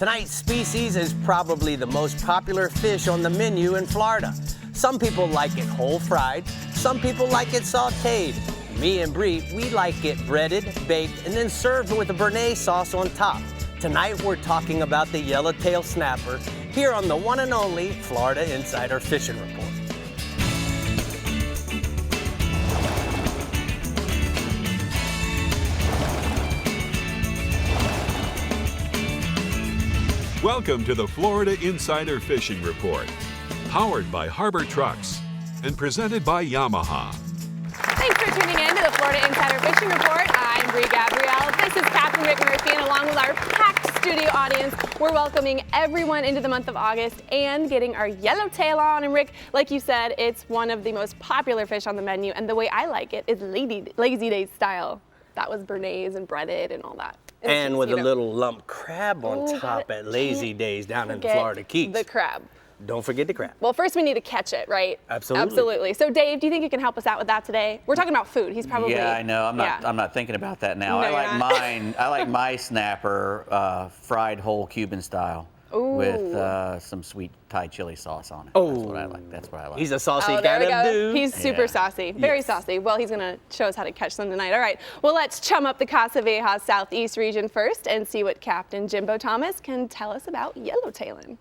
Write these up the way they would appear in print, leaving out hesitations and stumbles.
Tonight's species is probably the most popular fish on the menu in Florida. Some people like it whole fried, some people like it sauteed. Me and Brie, we like it breaded, baked, and then served with a béarnaise sauce on top. Tonight we're talking about the yellowtail snapper here on the one and only Florida Insider Fishing Report. Welcome to the Florida Insider Fishing Report, powered by Harbor Trucks and presented by Yamaha. Thanks for tuning in to the Florida Insider Fishing Report. I'm Brie Gabrielle. This is Captain Rick Murphy, and along with our packed studio audience, we're welcoming everyone into the month of August and getting our yellowtail on. And Rick, like you said, it's one of the most popular fish on the menu, and the way I like it is lazy days style. That was béarnaise and breaded and all that. And with a little lump crab on top at Lazy Days down in the Florida Keys. The crab. Don't forget the crab. Well, first we need to catch it, right? Absolutely. Absolutely. So Dave, do you think you can help us out with that today? We're talking about food. He's probably I know. I'm not thinking about that now. No, I like my snapper fried whole Cuban style. Ooh. With some sweet Thai chili sauce on it. Oh, That's what I like. He's a saucy there kind we of go. dude. He's super saucy, very saucy. Well, he's gonna show us how to catch them tonight. All right, well, let's chum up the Casa Vieja Southeast region first and see what Captain Jimbo Thomas can tell us about yellowtailing.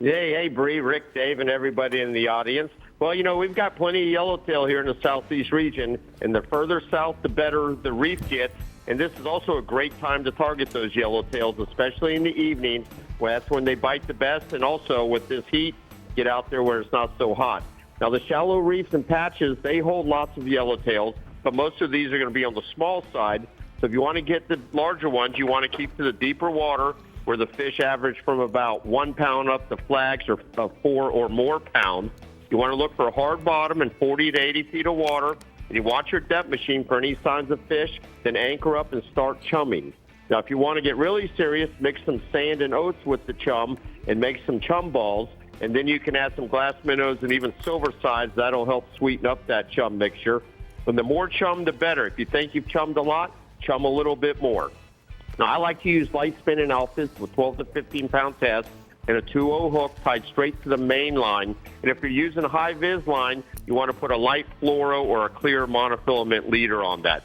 Hey, Brie, Rick, Dave, and everybody in the audience. Well, you know, we've got plenty of yellowtail here in the Southeast region, and the further south, the better the reef gets. And this is also a great time to target those yellowtails, especially in the evening. Well, that's when they bite the best, and also with this heat, get out there where it's not so hot. Now, the shallow reefs and patches, they hold lots of yellowtails, but most of these are going to be on the small side. So if you want to get the larger ones, you want to keep to the deeper water where the fish average from about 1 pound up to flags or 4 or more pounds. You want to look for a hard bottom and 40 to 80 feet of water. And you watch your depth machine for any signs of fish, then anchor up and start chumming. Now, if you want to get really serious, mix some sand and oats with the chum and make some chum balls. And then you can add some glass minnows and even silver sides. That'll help sweeten up that chum mixture. And the more chum, the better. If you think you've chummed a lot, chum a little bit more. Now, I like to use light spinning outfits with 12 to 15-pound tests and a 2-0 hook tied straight to the main line. And if you're using a high-vis line, you want to put a light fluoro or a clear monofilament leader on that.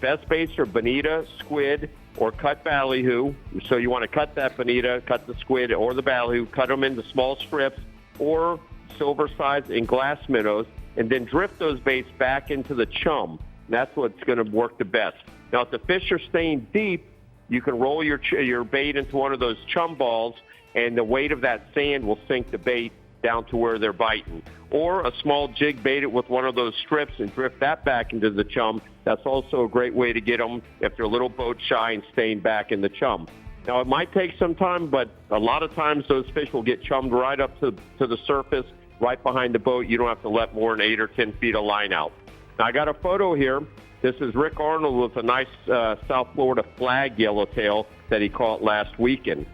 Best baits are bonita, squid, or cut ballyhoo. So you want to cut that bonita, cut the squid or the ballyhoo, cut them into small strips, or silver sides and glass minnows, and then drift those baits back into the chum. That's what's going to work the best. Now, if the fish are staying deep, you can roll your bait into one of those chum balls, and the weight of that sand will sink the bait down to where they're biting. Or a small jig bait it with one of those strips and drift that back into the chum. That's also a great way to get them if they're a little boat shy and staying back in the chum. Now, it might take some time, but a lot of times those fish will get chummed right up to the surface, right behind the boat. You don't have to let more than 8 or 10 feet of line out. Now, I got a photo here. This is Rick Arnold with a nice South Florida flag yellowtail that he caught last weekend.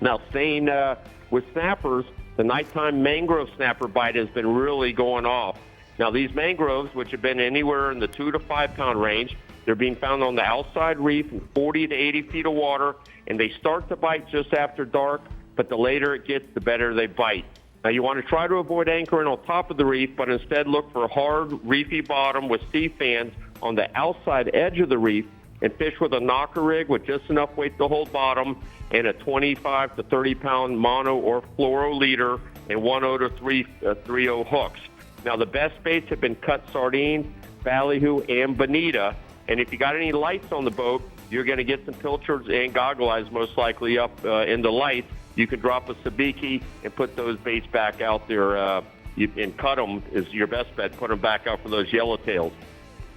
Now, staying with snappers, the nighttime mangrove snapper bite has been really going off. Now, these mangroves, which have been anywhere in the 2 to 5 pound range, they're being found on the outside reef in 40 to 80 feet of water, and they start to bite just after dark, but the later it gets, the better they bite. Now, you want to try to avoid anchoring on top of the reef, but instead look for a hard, reefy bottom with sea fans on the outside edge of the reef, and fish with a knocker rig with just enough weight to hold bottom and a 25 to 30 pound mono or fluoro leader and 1/0 to 3/0 hooks. Now, the best baits have been cut sardines, ballyhoo, and bonita. And if you got any lights on the boat, you're going to get some pilchards and goggle eyes most likely up in the lights. You can drop a sabiki and put those baits back out there and cut them is your best bet. Put them back out for those yellowtails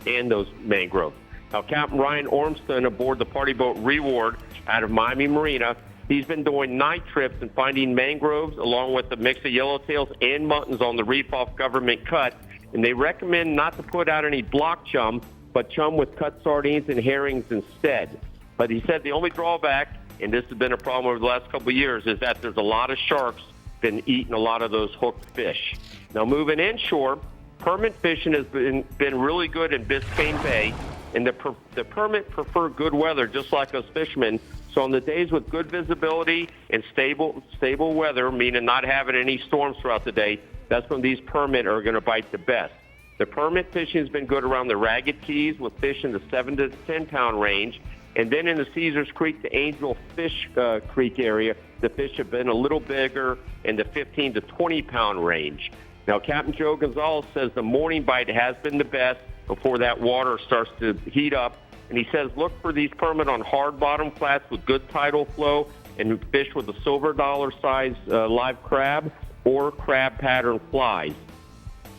and those mangroves. Now, Captain Ryan Ormston aboard the party boat Reward out of Miami Marina, he's been doing night trips and finding mangroves along with a mix of yellowtails and muttons on the reef off Government Cut. And they recommend not to put out any block chum, but chum with cut sardines and herrings instead. But he said the only drawback, and this has been a problem over the last couple of years, is that there's a lot of sharks been eating a lot of those hooked fish. Now, moving inshore, permit fishing has been really good in Biscayne Bay. And the permit prefer good weather, just like us fishermen. So on the days with good visibility and stable weather, meaning not having any storms throughout the day, that's when these permit are going to bite the best. The permit fishing has been good around the Ragged Keys with fish in the 7 to 10 pound range. And then in the Caesars Creek to Angel Fish Creek area, the fish have been a little bigger in the 15 to 20 pound range. Now, Captain Joe Gonzalez says the morning bite has been the best before that water starts to heat up. And he says look for these permit on hard bottom flats with good tidal flow and fish with a silver dollar size live crab or crab pattern flies.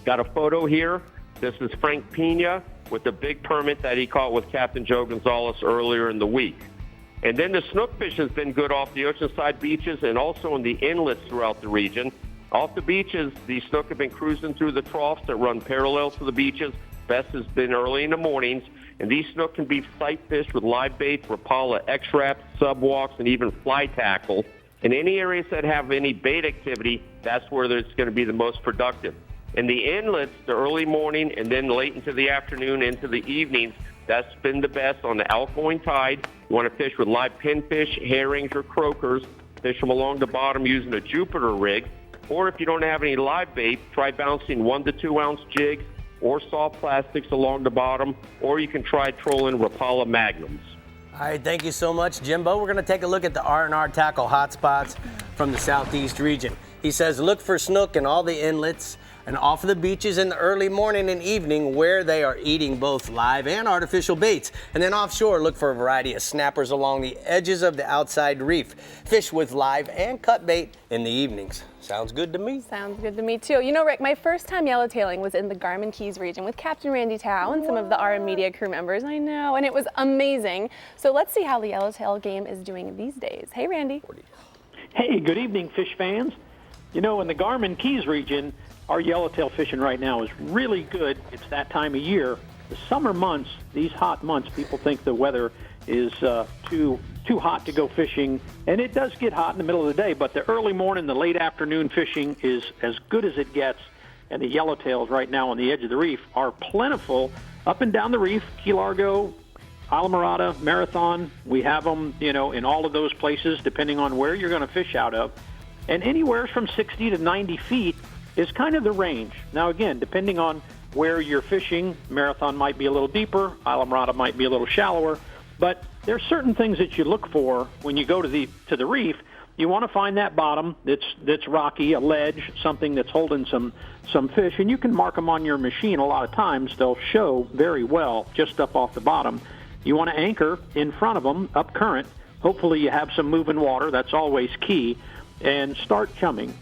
Got a photo here. This is Frank Pena with the big permit that he caught with Captain Joe Gonzalez earlier in the week. And then the snook fish has been good off the oceanside beaches and also in the inlets throughout the region. Off the beaches, the snook have been cruising through the troughs that run parallel to the beaches. Best has been early in the mornings. And these snook can be sight fished with live baits, Rapala X-Wraps, subwalks, and even fly tackle. In any areas that have any bait activity, that's where it's going to be the most productive. In the inlets, the early morning and then late into the afternoon, into the evenings, that's been the best on the outgoing tide. You want to fish with live pinfish, herrings, or croakers. Fish them along the bottom using a Jupiter rig. Or if you don't have any live bait, try bouncing 1 to 2 ounce jigs or soft plastics along the bottom, or you can try trolling Rapala Magnums. All right, thank you so much, Jimbo. We're going to take a look at the R&R tackle hotspots from the southeast region. He says look for snook in all the inlets and off of the beaches in the early morning and evening where they are eating both live and artificial baits. And then offshore, look for a variety of snappers along the edges of the outside reef. Fish with live and cut bait in the evenings. Sounds good to me. Sounds good to me too. You know, Rick, my first time yellowtailing was in the Garmin Keys region with Captain Randy Tao and some of the RM Media crew members. I know, and it was amazing. So let's see how the yellowtail game is doing these days. Hey, Randy. Hey, good evening, fish fans. You know, in the Garmin Keys region, our yellowtail fishing right now is really good. It's that time of year. The summer months, these hot months, people think the weather is too hot to go fishing, and it does get hot in the middle of the day, but the early morning, the late afternoon fishing is as good as it gets, and the yellowtails right now on the edge of the reef are plentiful up and down the reef. Key Largo, Islamorada, Marathon, we have them, you know, in all of those places, depending on where you're going to fish out of, and anywhere from 60 to 90 feet is kind of the range. Now, again, depending on where you're fishing, Marathon might be a little deeper, Islamorada might be a little shallower, but there's certain things that you look for when you go to the reef. You want to find that bottom that's rocky, a ledge, something that's holding some fish, and you can mark them on your machine. A lot of times they'll show very well just up off the bottom. You want to anchor in front of them, up current. Hopefully you have some moving water. That's always key. And start chumming.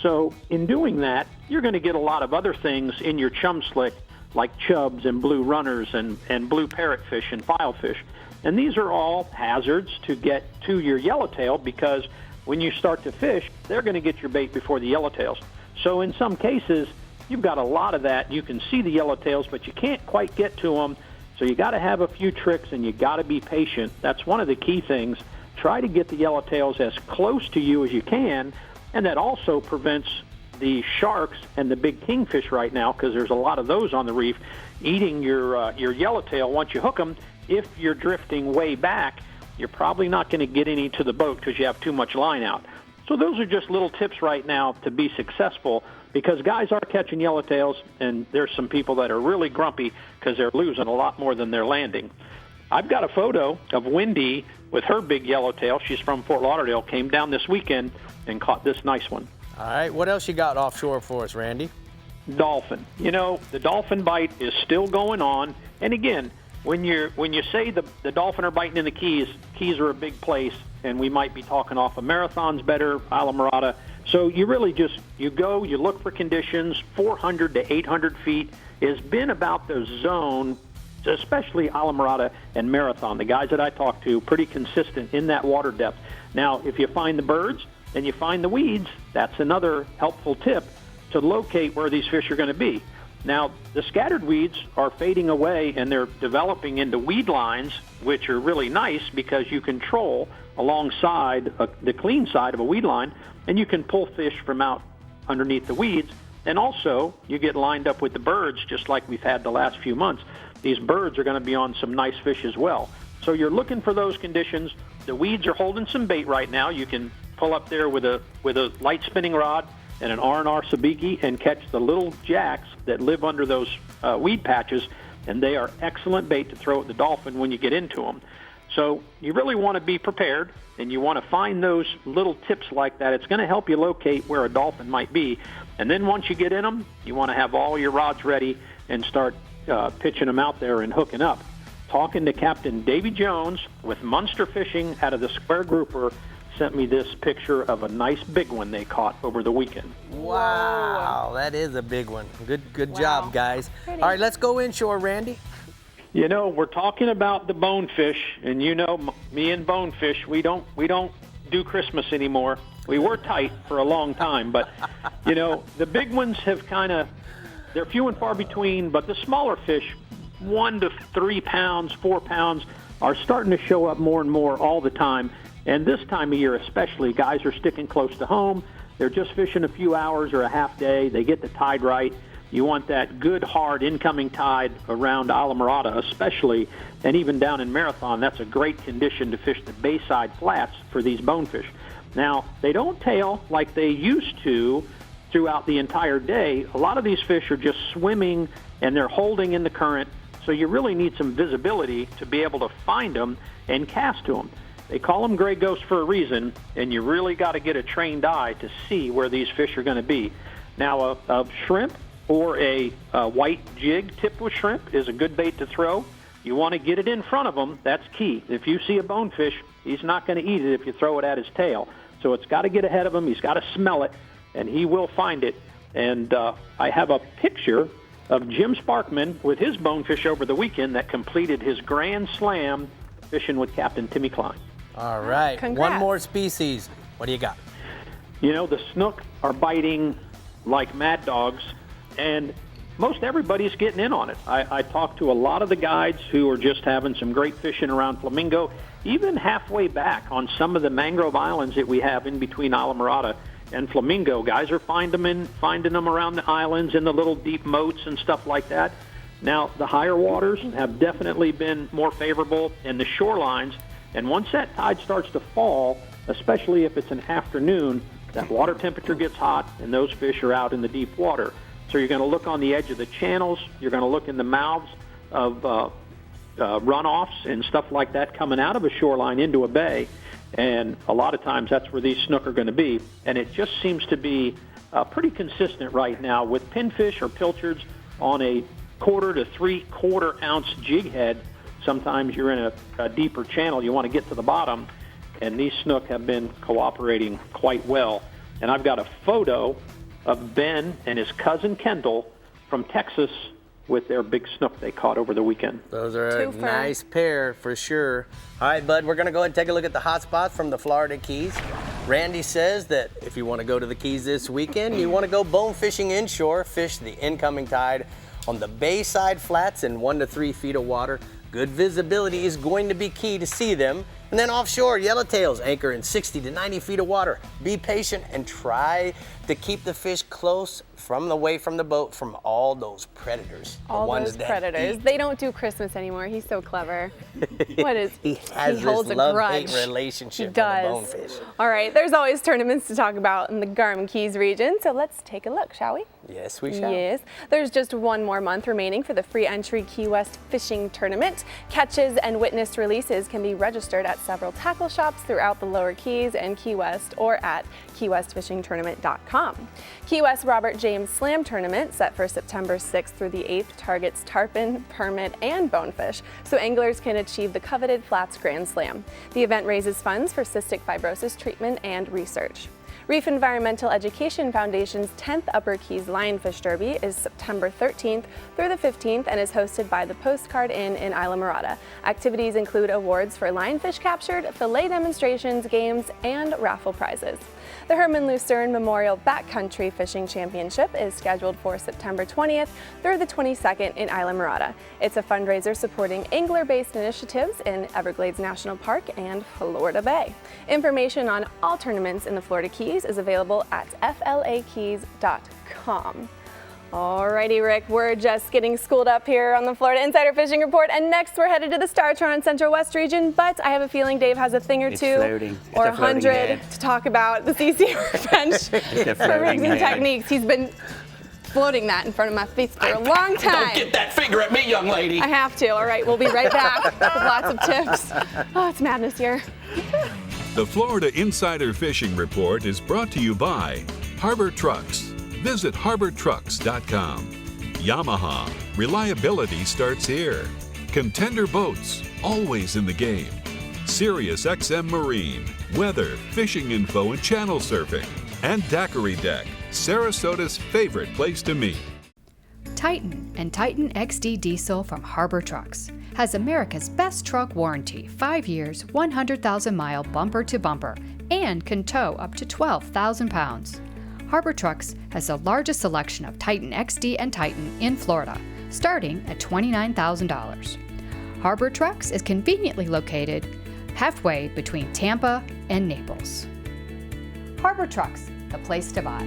So in doing that, you're going to get a lot of other things in your chum slick, like chubs and blue runners and blue parrotfish and filefish. And these are all hazards to get to your yellowtail, because when you start to fish, they're going to get your bait before the yellowtails. So in some cases, you've got a lot of that. You can see the yellowtails, but you can't quite get to them. So you got to have a few tricks, and you got to be patient. That's one of the key things. Try to get the yellowtails as close to you as you can, and that also prevents the sharks and the big kingfish right now, because there's a lot of those on the reef, eating your yellowtail once you hook them. If you're drifting way back, you're probably not going to get any to the boat because you have too much line out. So those are just little tips right now to be successful, because guys are catching yellowtails, and there's some people that are really grumpy because they're losing a lot more than they're landing. I've got a photo of Wendy with her big yellowtail. She's from Fort Lauderdale, came down this weekend and caught this nice one. All right, what else you got offshore for us, Randy? Dolphin. You know, the dolphin bite is still going on. And again, when you say the dolphin are biting in the Keys are a big place, and we might be talking off of Marathon's better, Islamorada. So you really just, you look for conditions. 400 to 800 feet has been about the zone, especially Islamorada and Marathon. The guys that I talk to, pretty consistent in that water depth. Now, if you find the birds and you find the weeds, that's another helpful tip to locate where these fish are going to be. Now, the scattered weeds are fading away, and they're developing into weed lines, which are really nice because you can troll alongside the clean side of a weed line, and you can pull fish from out underneath the weeds. And also, you get lined up with the birds, just like we've had the last few months. These birds are going to be on some nice fish as well. So you're looking for those conditions. the weeds are holding some bait right now. You can pull up there with a light spinning rod and an R&R sabiki and catch the little jacks that live under those weed patches, and they are excellent bait to throw at the dolphin when you get into them. So you really want to be prepared, and you want to find those little tips like that. It's going to help you locate where a dolphin might be. And then once you get in them, you want to have all your rods ready and start pitching them out there and hooking up. Talking to Captain Davy Jones with Munster Fishing out of the Square Grouper sent me this picture of a nice big one they caught over the weekend. Wow, that is a big one. Good Wow. job, guys. Pretty. All right, let's go inshore, Randy. You know, we're talking about the bonefish, and you know, me and bonefish, we don't do Christmas anymore. We were tight for a long time, but you know, the big ones have they're few and far between, but the smaller fish, 1 to 3 pounds, 4 pounds, are starting to show up more and more all the time. And this time of year especially, guys are sticking close to home. They're just fishing a few hours or a half day. They get the tide right. You want that good, hard incoming tide around Islamorada especially, and even down in Marathon. That's a great condition to fish the bayside flats for these bonefish. Now, they don't tail like they used to throughout the entire day. A lot of these fish are just swimming, and they're holding in the current, so you really need some visibility to be able to find them and cast to them. They call them gray ghosts for a reason, and you really got to get a trained eye to see where these fish are going to be. Now, a shrimp or a white jig tipped with shrimp is a good bait to throw. You want to get it in front of him. That's key. If you see a bonefish, he's not going to eat it if you throw it at his tail. So it's got to get ahead of him. He's got to smell it, and he will find it. And I have a picture of Jim Sparkman with his bonefish over the weekend that completed his Grand Slam fishing with Captain Timmy Klein. All right, Congrats. one more species. What do you got? You know, the snook are biting like mad dogs, and most everybody's getting in on it. I talked to a lot of the guides who are just having some great fishing around Flamingo, even halfway back on some of the mangrove islands that we have in between Islamorada and Flamingo. Guys are finding them around the islands in the little deep moats and stuff like that. Now, the higher waters have definitely been more favorable in the shorelines, and once that tide starts to fall, especially if it's an afternoon, that water temperature gets hot, and those fish are out in the deep water. So you're going to look on the edge of the channels. You're going to look in the mouths of runoffs and stuff like that coming out of a shoreline into a bay. And a lot of times that's where these snook are going to be. And it just seems to be pretty consistent right now with pinfish or pilchards on a 1/4 to 3/4 ounce jig head. Sometimes you're in a deeper channel. You want to get to the bottom. And these snook have been cooperating quite well. And I've got a photo of Ben and his cousin Kendall from Texas with their big snook they caught over the weekend. Those are a Twofer. nice pair for sure. All right, bud, we're going to go ahead and take a look at the hot spots from the Florida Keys. Randy says that if you want to go to the Keys this weekend, you want to go bone fishing inshore, fish the incoming tide on the bayside flats in 1 to 3 feet of water. Good visibility is going to be key to see them. And then offshore, yellowtails anchor in 60 to 90 feet of water. Be patient and try to keep the fish close away from the boat from all those predators. the All ones those that predators. eat. They don't do Christmas anymore. He's so clever. What is He has holds this a love-hate grudge. relationship He with the does. bonefish. All right, there's always tournaments to talk about in the Garmin Keys region, so let's take a look, shall we? Yes, we shall. Yes. There's just 1 more month remaining for the free entry Key West Fishing Tournament. Catches and witnessed releases can be registered at several tackle shops throughout the Lower Keys and Key West or at keywestfishingtournament.com. Key West Robert James Slam Tournament, set for September 6th through the 8th, targets tarpon, permit, and bonefish, so anglers can achieve the coveted Flats Grand Slam. The event raises funds for cystic fibrosis treatment and research. Reef Environmental Education Foundation's 10th Upper Keys Lionfish Derby is September 13th through the 15th and is hosted by the Postcard Inn in Islamorada. Activities include awards for lionfish captured, fillet demonstrations, games, and raffle prizes. The Herman Lucerne Memorial Backcountry Fishing Championship is scheduled for September 20th through the 22nd in Islamorada. It's a fundraiser supporting angler-based initiatives in Everglades National Park and Florida Bay. Information on all tournaments in the Florida Keys is available at flakeys.com. Alrighty, Rick, we're just getting schooled up here on the Florida Insider Fishing Report, and next we're headed to the Startron Central West region, but I have a feeling Dave has a thing or two or 100 to talk about the CCA workbench for rigs and techniques. He's been floating that in front of my face for a long time. Don't get that finger at me, young lady. I have to. All right, we'll be right back with lots of tips. Oh, it's madness here. The Florida Insider Fishing Report is brought to you by Harbor Trucks. Visit harbortrucks.com. Yamaha, reliability starts here. Contender Boats, always in the game. Sirius XM Marine, weather, fishing info, and channel surfing. And Daiquiri Deck, Sarasota's favorite place to meet. Titan and Titan XD Diesel from Harbor Trucks has America's best truck warranty, 5 years, 100,000-mile bumper to bumper, and can tow up to 12,000 pounds. Harbor Trucks has the largest selection of Titan XD and Titan in Florida, starting at $29,000. Harbor Trucks is conveniently located halfway between Tampa and Naples. Harbor Trucks, the place to buy.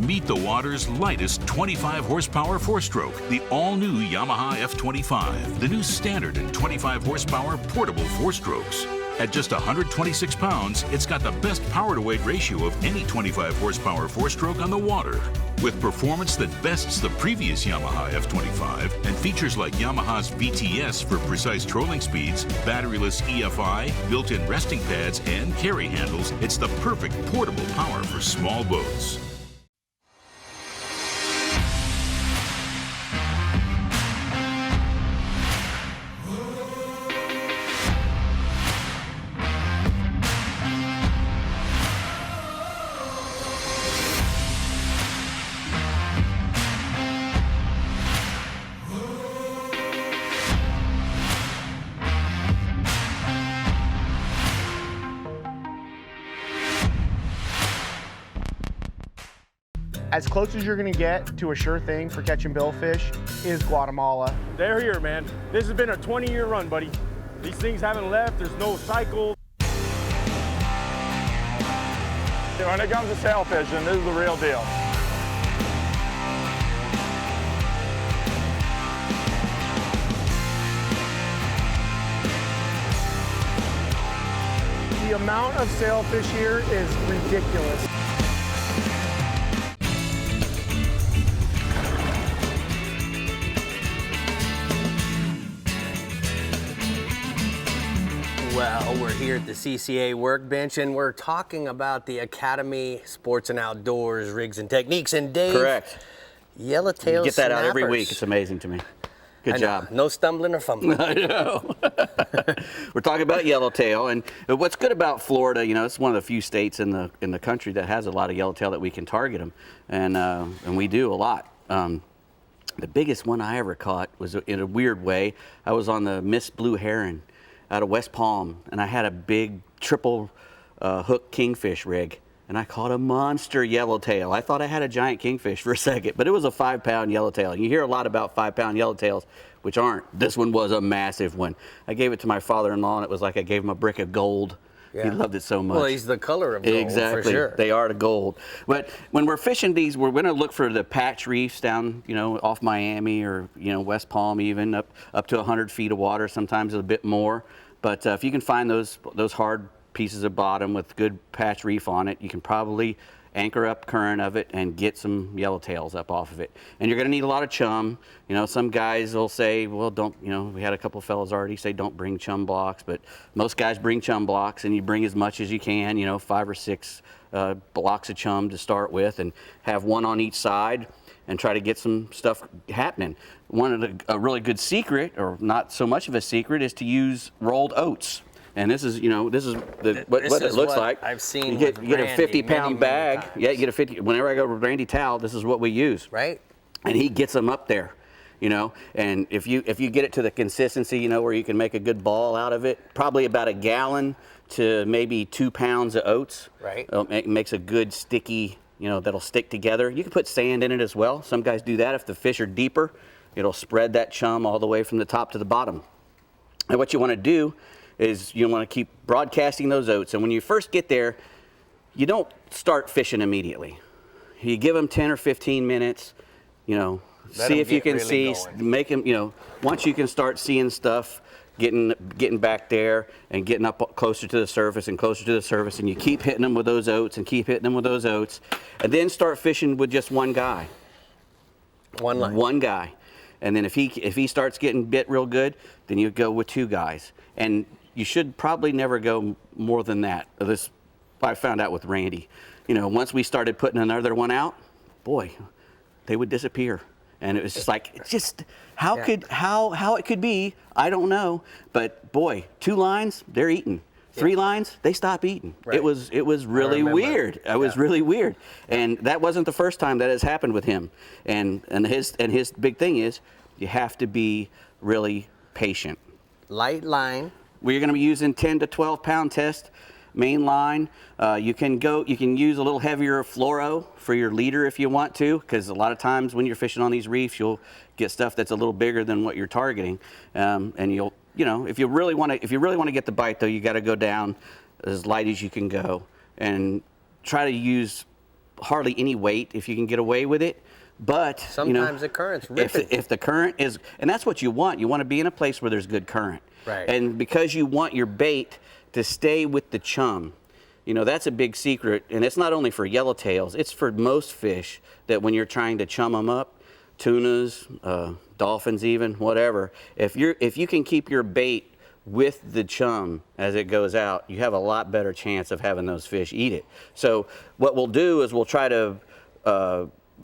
Meet the water's lightest 25 horsepower four-stroke, the all-new Yamaha F25, the new standard and 25 horsepower portable four-strokes. At just 126 pounds, it's got the best power-to-weight ratio of any 25 horsepower four-stroke on the water. With performance that bests the previous Yamaha F25 and features like Yamaha's VTS for precise trolling speeds, batteryless EFI, built-in resting pads, and carry handles, it's the perfect portable power for small boats. As close as you're gonna get to a sure thing for catching billfish is Guatemala. They're here, man. This has been a 20-year run, buddy. These things haven't left. There's no cycle. When it comes to sail fishing, this is the real deal. The amount of sailfish here is ridiculous. Well, we're here at the CCA workbench, and we're talking about the Academy Sports and Outdoors rigs and techniques. And Dave, Correct. Yellowtail You get that out every snappers. week. It's amazing to me. Good job. No stumbling or fumbling. I know. We're talking about Yellowtail, and what's good about Florida, you know, it's one of the few states in the country that has a lot of yellowtail that we can target them, and we do a lot. The biggest one I ever caught was, in a weird way, I was on the Miss Blue Heron out of West Palm, and I had a big triple hook kingfish rig, and I caught a monster yellowtail. I thought I had a giant kingfish for a second, but it was a 5-pound yellowtail. You hear a lot about 5-pound yellowtails, which aren't. This one was a massive one. I gave it to my father-in-law, and it was like I gave him a brick of gold. Yeah. He loved it so much. Well, he's the color of gold, exactly. For sure. They are the gold. But when we're fishing these, we're going to look for the patch reefs down, you know, off Miami or, you know, West Palm, even up to 100 feet of water, sometimes a bit more. But if you can find those hard pieces of bottom with good patch reef on it, you can probably anchor up current of it and get some yellowtails up off of it. And you're going to need a lot of chum. You know, some guys will say, well, don't, you know, we had a couple fellas already say don't bring chum blocks, but most guys bring chum blocks, and you bring as much as you can, you know, 5 or 6 blocks of chum to start with, and have one on each side and try to get some stuff happening. A really good secret, or not so much of a secret, is to use rolled oats. And this is, you know, this is what it looks like. I've seen. You get a 50-pound bag. Yeah, you get a 50. Whenever I go with Randy Towel, this is what we use. Right. And he gets them up there, you know. And if you get it to the consistency, you know, where you can make a good ball out of it, probably about a gallon to maybe 2 pounds of oats. Right. It makes a good sticky, you know, that'll stick together. You can put sand in it as well. Some guys do that. If the fish are deeper, it'll spread that chum all the way from the top to the bottom. And what you want to do is you want to keep broadcasting those oats. And when you first get there, you don't start fishing immediately. You give them 10 or 15 minutes, you know, see if you can see, make them, you know, once you can start seeing stuff, getting back there and getting up closer to the surface and closer to the surface, and you keep hitting them with those oats and keep hitting them with those oats, and then start fishing with just one guy. One line. One guy. And then if he starts getting bit real good, then you go with 2 guys. And you should probably never go more than that. This I found out with Randy. You know, once we started putting another one out, boy, they would disappear. And it was just like, it's just how it could be, I don't know. But boy, 2 lines, they're eating. 3 lines, they stop eating. Right. It was really weird. It was really weird. And that wasn't the first time that has happened with him. And his big thing is you have to be really patient. Light line. We're going to be using 10 to 12 pound test main line. You can use a little heavier fluoro for your leader if you want to, because a lot of times when you're fishing on these reefs, you'll get stuff that's a little bigger than what you're targeting, and you'll, you know, if you really want to get the bite though, you got to go down as light as you can go and try to use hardly any weight if you can get away with it. But sometimes the current's ripping. If the current is, and that's what you want to be in a place where there's good current. Right. And because you want your bait to stay with the chum, you know, that's a big secret. And it's not only for yellowtails, it's for most fish that when you're trying to chum them up, tunas, dolphins even, whatever, if you can keep your bait with the chum as it goes out, you have a lot better chance of having those fish eat it. So what we'll do is we'll try to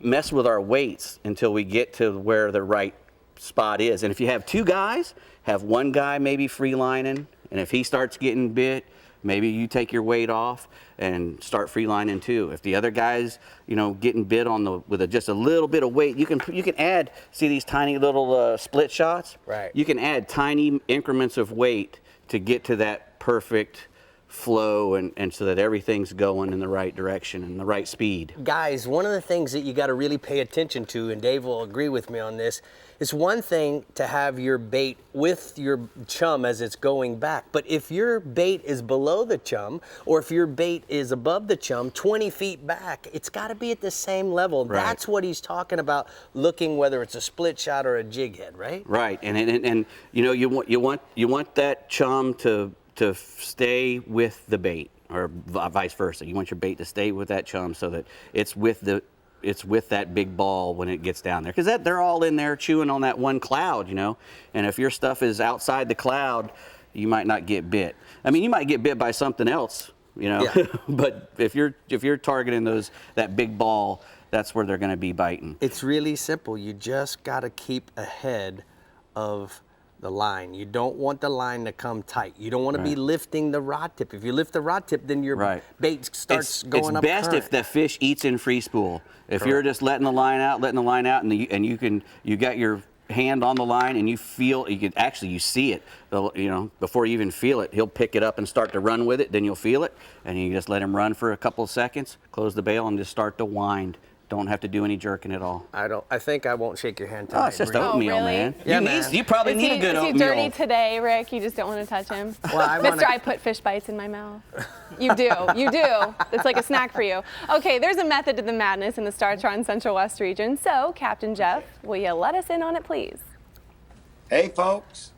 mess with our weights until we get to where the right spot is. And if you have 2 guys, have 1 guy maybe free lining, and if he starts getting bit, maybe you take your weight off and start free lining too. If the other guy's, you know, getting bit on with just a little bit of weight, you can add, see these tiny little split shots? Right. You can add tiny increments of weight to get to that perfect flow and so that everything's going in the right direction and the right speed. Guys, one of the things that you got to really pay attention to, and Dave will agree with me on this, it's one thing to have your bait with your chum as it's going back, but if your bait is below the chum or if your bait is above the chum 20 feet back, it's got to be at the same level. Right. That's what he's talking about, looking whether it's a split shot or a jig head, right? Right, and you know, you want that chum to stay with the bait, or vice versa. You want your bait to stay with that chum so that it's with that big ball when it gets down there, because they're all in there chewing on that one cloud, you know. And if your stuff is outside the cloud, you might not get bit. I mean, you might get bit by something else, you know. Yeah. But if you're targeting that big ball, that's where they're going to be biting. It's really simple. You just got to keep ahead of the line. You don't want the line to come tight. You don't want to be lifting the rod tip. If you lift the rod tip, then your bait starts going up. It's best if the fish eats in free spool. If you're just letting the line out, and you got your hand on the line and you see it, you know, before you even feel it, he'll pick it up and start to run with it. Then you'll feel it, and you just let him run for a couple of seconds, close the bail, and just start to wind. Don't have to do any jerking at all. I think I won't shake your hand tonight. Oh, it's just oatmeal, really? man. Yeah, you probably need a good oatmeal. Is he dirty today, Rick? You just don't want to touch him? Well, I put fish bites in my mouth. You do. It's like a snack for you. Okay, there's a method to the madness in the Startron Central West region. So, Captain Jeff, will you let us in on it, please? Hey, folks.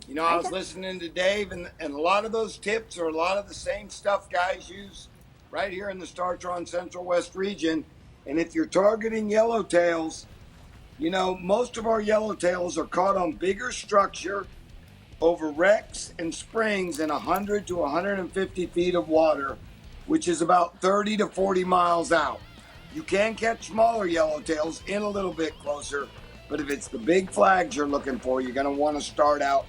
You know, I was listening to Dave, and a lot of those tips are a lot of the same stuff guys use right here in the Startron Central West region. And if you're targeting yellowtails, you know, most of our yellowtails are caught on bigger structure over wrecks and springs in 100 to 150 feet of water, which is about 30 to 40 miles out. You can catch smaller yellowtails in a little bit closer, but if it's the big flags you're looking for, you're going to want to start out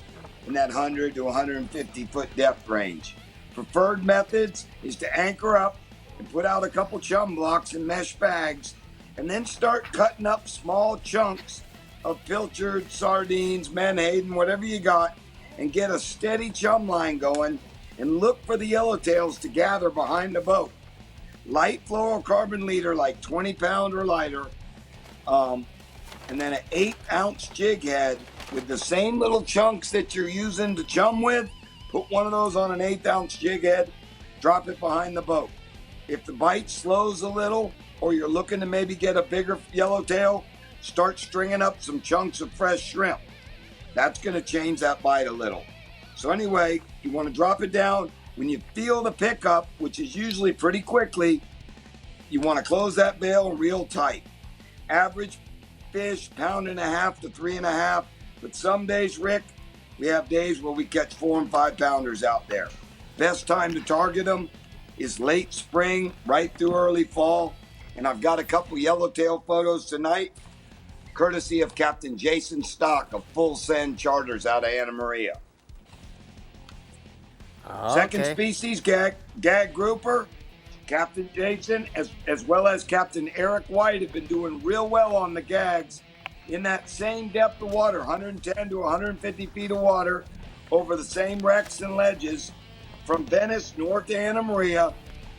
in that 100 to 150 foot depth range. Preferred methods is to anchor up and put out a couple chum blocks in mesh bags, and then start cutting up small chunks of pilchard, sardines, menhaden, whatever you got, and get a steady chum line going, and look for the yellowtails to gather behind the boat. Light fluorocarbon leader, like 20 pound or lighter, and then an 8-ounce jig head with the same little chunks that you're using to chum with. Put one of those on an 8-ounce jig head, drop it behind the boat. If the bite slows a little, or you're looking to maybe get a bigger yellowtail, start stringing up some chunks of fresh shrimp. That's going to change that bite a little. So anyway, you want to drop it down. When you feel the pickup, which is usually pretty quickly, you want to close that bail real tight. Average fish, 1.5 to 3.5 pounds. But some days, Rick, we have days where we catch 4 and 5 pounders out there. Best time to target them is late spring, right through early fall. And I've got a couple yellowtail photos tonight, courtesy of Captain Jason Stock of Full Send Charters out of Anna Maria. Okay. Second species, gag grouper. Captain Jason, as well as Captain Eric White, have been doing real well on the gags in that same depth of water, 110 to 150 feet of water, over the same wrecks and ledges from Venice north to Anna Maria.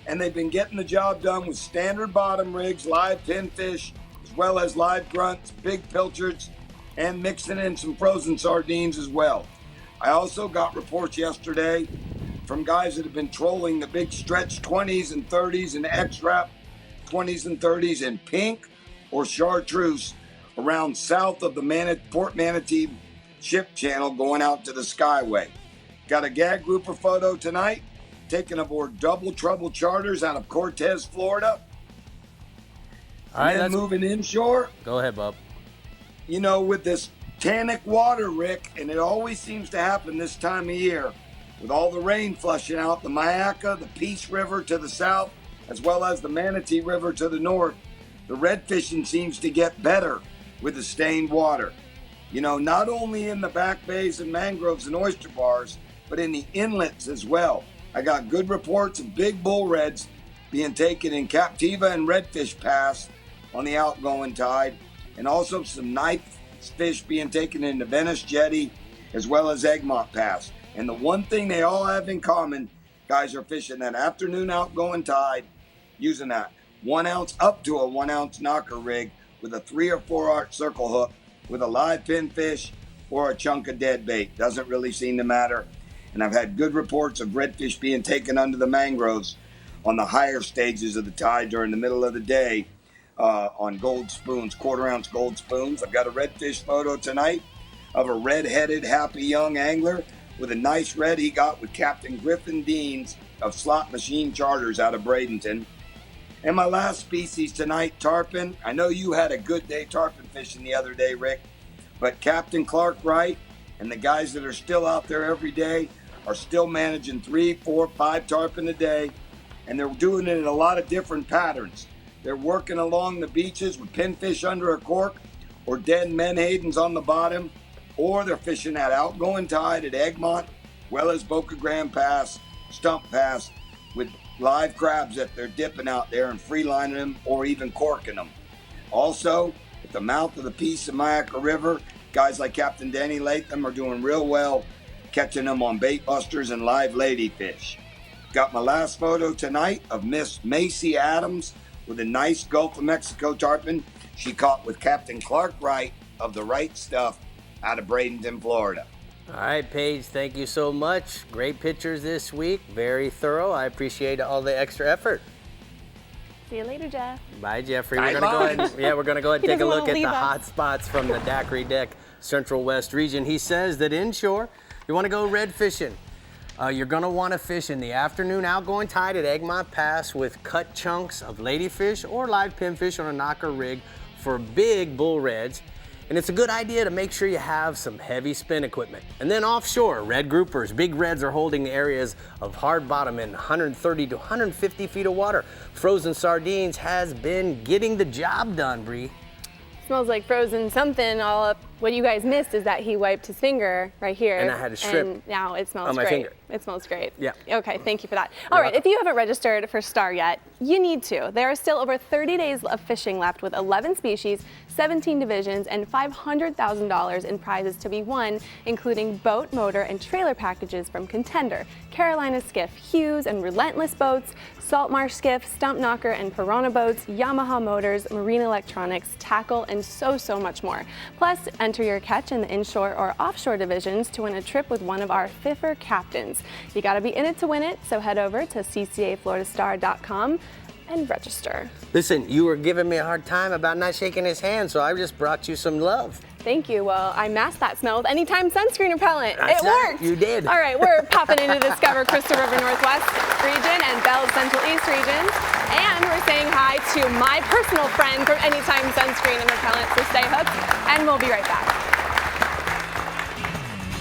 And they've been getting the job done with standard bottom rigs, live pinfish, as well as live grunts, big pilchards, and mixing in some frozen sardines as well. I also got reports yesterday from guys that have been trolling the big stretch 20s and 30s and X-Wrap 20s and 30s in pink or chartreuse around south of the Port Manatee ship channel going out to the Skyway. Got a gag grouper photo tonight, taken aboard Double Trouble Charters out of Cortez, Florida. All right, and then moving inshore. Go ahead, Bub. You know, with this tannic water, Rick, and it always seems to happen this time of year, with all the rain flushing out the Mayaca, the Peace River to the south, as well as the Manatee River to the north, the red fishing seems to get better with the stained water. You know, not only in the back bays and mangroves and oyster bars, but in the inlets as well. I got good reports of big bull reds being taken in Captiva and Redfish Pass on the outgoing tide, and also some knife fish being taken in the Venice Jetty as well as Egmont Pass. And the one thing they all have in common, guys are fishing that afternoon outgoing tide using that 1 ounce up to a 1 ounce knocker rig with a 3 or 4 arch circle hook with a live pinfish or a chunk of dead bait. Doesn't really seem to matter. And I've had good reports of redfish being taken under the mangroves on the higher stages of the tide during the middle of the day on gold spoons, 1/4 ounce gold spoons. I've got a redfish photo tonight of a red-headed happy young angler with a nice red he got with Captain Griffin Deans of Slot Machine Charters out of Bradenton. And my last species tonight, tarpon. I know you had a good day tarpon fishing the other day, Rick, but Captain Clark Wright and the guys that are still out there every day are still managing 3, 4, 5 tarpon a day, and they're doing it in a lot of different patterns. They're working along the beaches with pinfish under a cork or dead menhadens on the bottom, or they're fishing that outgoing tide at Egmont, well as Boca Grande Pass, Stump Pass, with live crabs that they're dipping out there and freelining them or even corking them. Also, at the mouth of the Peace and Mayaca River, guys like Captain Denny Latham are doing real well catching them on bait busters and live ladyfish. Got my last photo tonight of Miss Macy Adams with a nice Gulf of Mexico tarpon she caught with Captain Clark Wright of the Right Stuff out of Bradenton, Florida. All right, Paige, thank you so much. Great pictures this week. Very thorough. I appreciate all the extra effort. See you later, Jeff. Bye, Jeffrey. We're going to go ahead and take a look at the hot spots from the Daiquiri Deck Central West region. He says that inshore, you want to go red fishing. You're going to want to fish in the afternoon outgoing tide at Egmont Pass with cut chunks of ladyfish or live pinfish on a knocker rig for big bull reds. And it's a good idea to make sure you have some heavy spin equipment. And then offshore, red groupers. Big reds are holding areas of hard bottom in 130 to 150 feet of water. Frozen sardines has been getting the job done, Brie. Smells like frozen something all up. What you guys missed is that he wiped his finger right here. And I had a strip and now it smells on my great. finger. It smells great. Yeah. Okay, thank you for that. All right, if you haven't registered for STAR yet, you need to. There are still over 30 days of fishing left with 11 species, 17 divisions, and $500,000 in prizes to be won, including boat, motor, and trailer packages from Contender, Carolina Skiff, Hughes, and Relentless Boats, Saltmarsh Skiff, Stump Knocker, and Piranha Boats, Yamaha Motors, Marine Electronics, Tackle, and so much more. Plus, enter your catch in the inshore or offshore divisions to win a trip with one of our Fiffer captains. You gotta be in it to win it, so head over to ccafloridastar.com and register. Listen, you were giving me a hard time about not shaking his hand, so I just brought you some love. Thank you. Well, I masked that smell with Anytime Sunscreen Repellent. That's it right, worked. you did. All right, we're popping into the Discover Crystal River Northwest region and Bell's Central East regions. And we're saying hi to my personal friend from Anytime Sunscreen and Repellent, so stay hooked, and we'll be right back.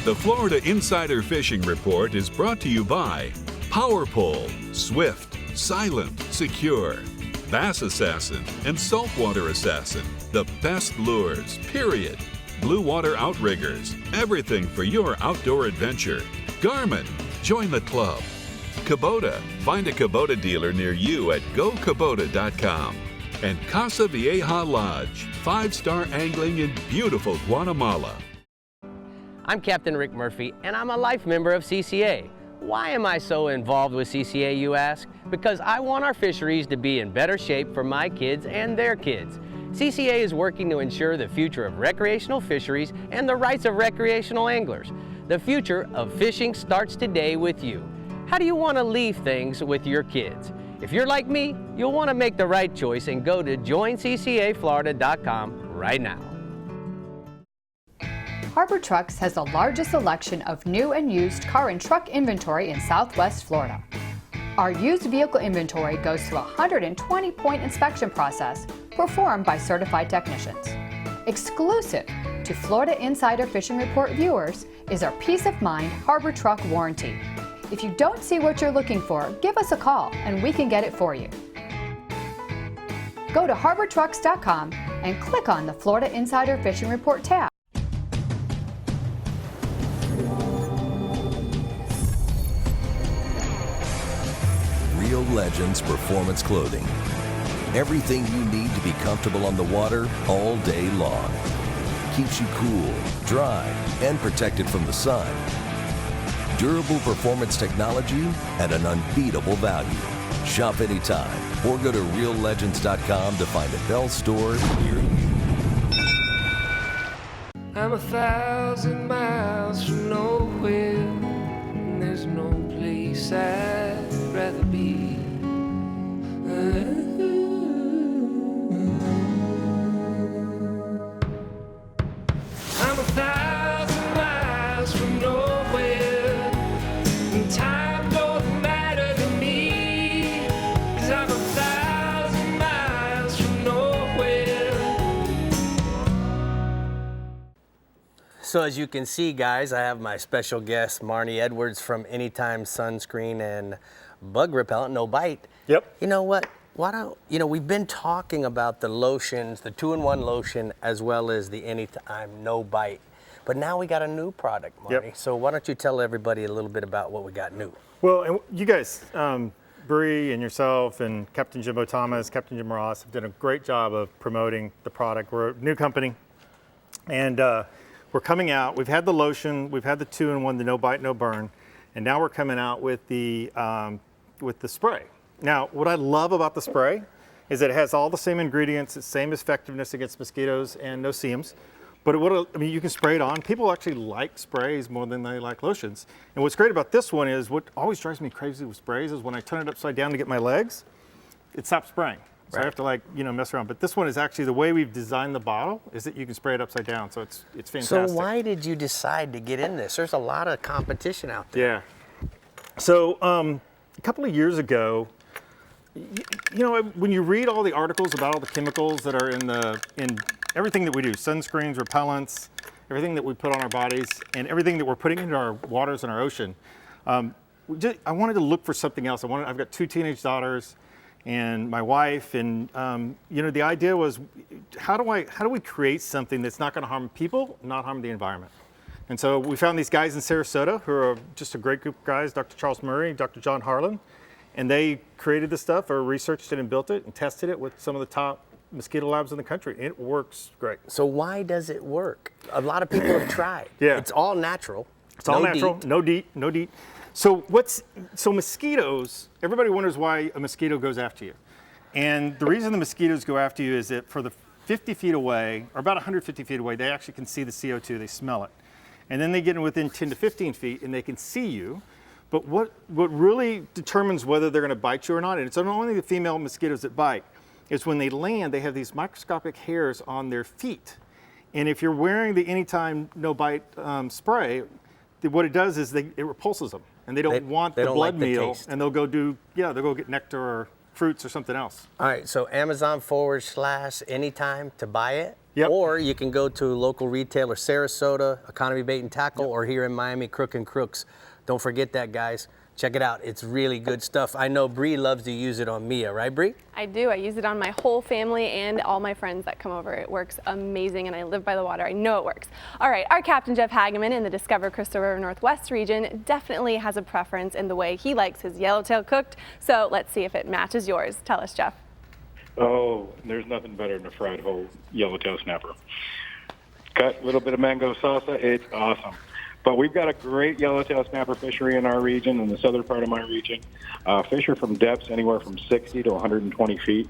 The Florida Insider Fishing Report is brought to you by Power Pole, Swift, Silent, Secure, Bass Assassin, and Saltwater Assassin. The best lures, period. Blue Water Outriggers, everything for your outdoor adventure. Garmin, join the club. Kubota, find a Kubota dealer near you at gokubota.com. And Casa Vieja Lodge, 5-star angling in beautiful Guatemala. I'm Captain Rick Murphy, and I'm a life member of CCA. Why am I so involved with CCA, you ask? Because I want our fisheries to be in better shape for my kids and their kids. CCA is working to ensure the future of recreational fisheries and the rights of recreational anglers. The future of fishing starts today with you. How do you want to leave things with your kids? If you're like me, you'll want to make the right choice and go to joinccaflorida.com right now. Harbor Trucks has the largest selection of new and used car and truck inventory in Southwest Florida. Our used vehicle inventory goes through a 120-point inspection process performed by certified technicians. Exclusive to Florida Insider Fishing Report viewers is our Peace of Mind Harbor Truck Warranty. If you don't see what you're looking for, give us a call and we can get it for you. Go to harbortrucks.com and click on the Florida Insider Fishing Report tab. Real Legends Performance Clothing. Everything you need to be comfortable on the water all day long. Keeps you cool, dry, and protected from the sun. Durable performance technology at an unbeatable value. Shop anytime or go to reallegends.com to find a Bell store near you. I'm 1,000 miles from nowhere, and there's no place I'd rather be. I'm 1,000 miles from nowhere, and time don't matter to me, 'cause I'm 1,000 miles from nowhere. So as you can see, guys, I have my special guest, Marnie Edwards from Anytime Sunscreen and Bug Repellent, No Bite. Yep. You know what? Why don't, we've been talking about the lotions, the 2-in-1 lotion, as well as the Anytime No Bite. But now we got a new product, Marnie. Yep. So why don't you tell everybody a little bit about what we got new? Well, and you guys, Brie and yourself and Captain Jimbo Thomas, Captain Jim Ross have done a great job of promoting the product. We're a new company, and we're coming out. We've had the lotion, we've had the 2-in-1, the No Bite, No Burn, and now we're coming out with the spray. Now, what I love about the spray is that it has all the same ingredients, the same effectiveness against mosquitoes and no-see-ums. But you can spray it on. People actually like sprays more than they like lotions. And what's great about this one is, what always drives me crazy with sprays is when I turn it upside down to get my legs, it stops spraying. So I have to mess around. But this one is actually, the way we've designed the bottle is that you can spray it upside down. So it's fantastic. So why did you decide to get in this? There's a lot of competition out there. Yeah. So a couple of years ago, when you read all the articles about all the chemicals that are in everything that we do, sunscreens, repellents, everything that we put on our bodies, and everything that we're putting into our waters and our ocean, I wanted to look for something else. I've got 2 teenage daughters and my wife, and the idea was, how do we create something that's not going to harm people, not harm the environment? And so we found these guys in Sarasota who are just a great group of guys, Dr. Charles Murray, Dr. John Harlan, and they created this stuff, or researched it and built it and tested it with some of the top mosquito labs in the country. It works great. So why does it work? A lot of people have tried. Yeah. It's all natural. It's all natural, no DEET. So mosquitoes, everybody wonders why a mosquito goes after you. And the reason the mosquitoes go after you is that for the 50 feet away, or about 150 feet away, they actually can see the CO2, they smell it. And then they get within 10 to 15 feet and they can see you, But what really determines whether they're going to bite you or not, and it's not only the female mosquitoes that bite, is when they land, they have these microscopic hairs on their feet. And if you're wearing the Anytime No Bite spray, what it does is it repulses them, and they don't want the blood meal, and they'll go get nectar or fruits or something else. All right, so Amazon/Anytime to buy it. Yep. Or you can go to local retailer, Sarasota, Economy Bait and Tackle, or here in Miami, Crook and Crooks. Don't forget that, guys. Check it out. It's really good stuff. I know Brie loves to use it on Mia, right, Brie? I do. I use it on my whole family and all my friends that come over. It works amazing, and I live by the water. I know it works. All right, our Captain Jeff Hageman in the Discover Crystal River Northwest region definitely has a preference in the way he likes his yellowtail cooked. So let's see if it matches yours. Tell us, Jeff. Oh, there's nothing better than a fried whole yellowtail snapper. Cut a little bit of mango salsa, it's awesome. But we've got a great yellowtail snapper fishery in our region, in the southern part of my region. Fish are from depths anywhere from 60 to 120 feet.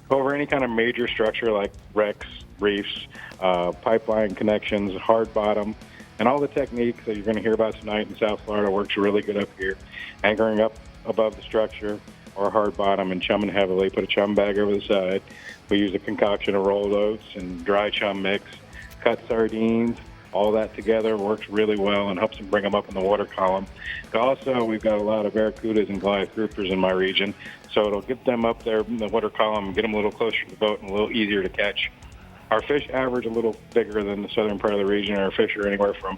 Over any kind of major structure like wrecks, reefs, pipeline connections, hard bottom, and all the techniques that you're going to hear about tonight in South Florida works really good up here. Anchoring up above the structure or hard bottom and chumming heavily. Put a chum bag over the side. We use a concoction of rolled oats and dry chum mix, cut sardines. All that together works really well and helps them bring them up in the water column. Also, we've got a lot of barracudas and Goliath groupers in my region, so it'll get them up there in the water column and get them a little closer to the boat and a little easier to catch. Our fish average a little bigger than the southern part of the region. Our fish are anywhere from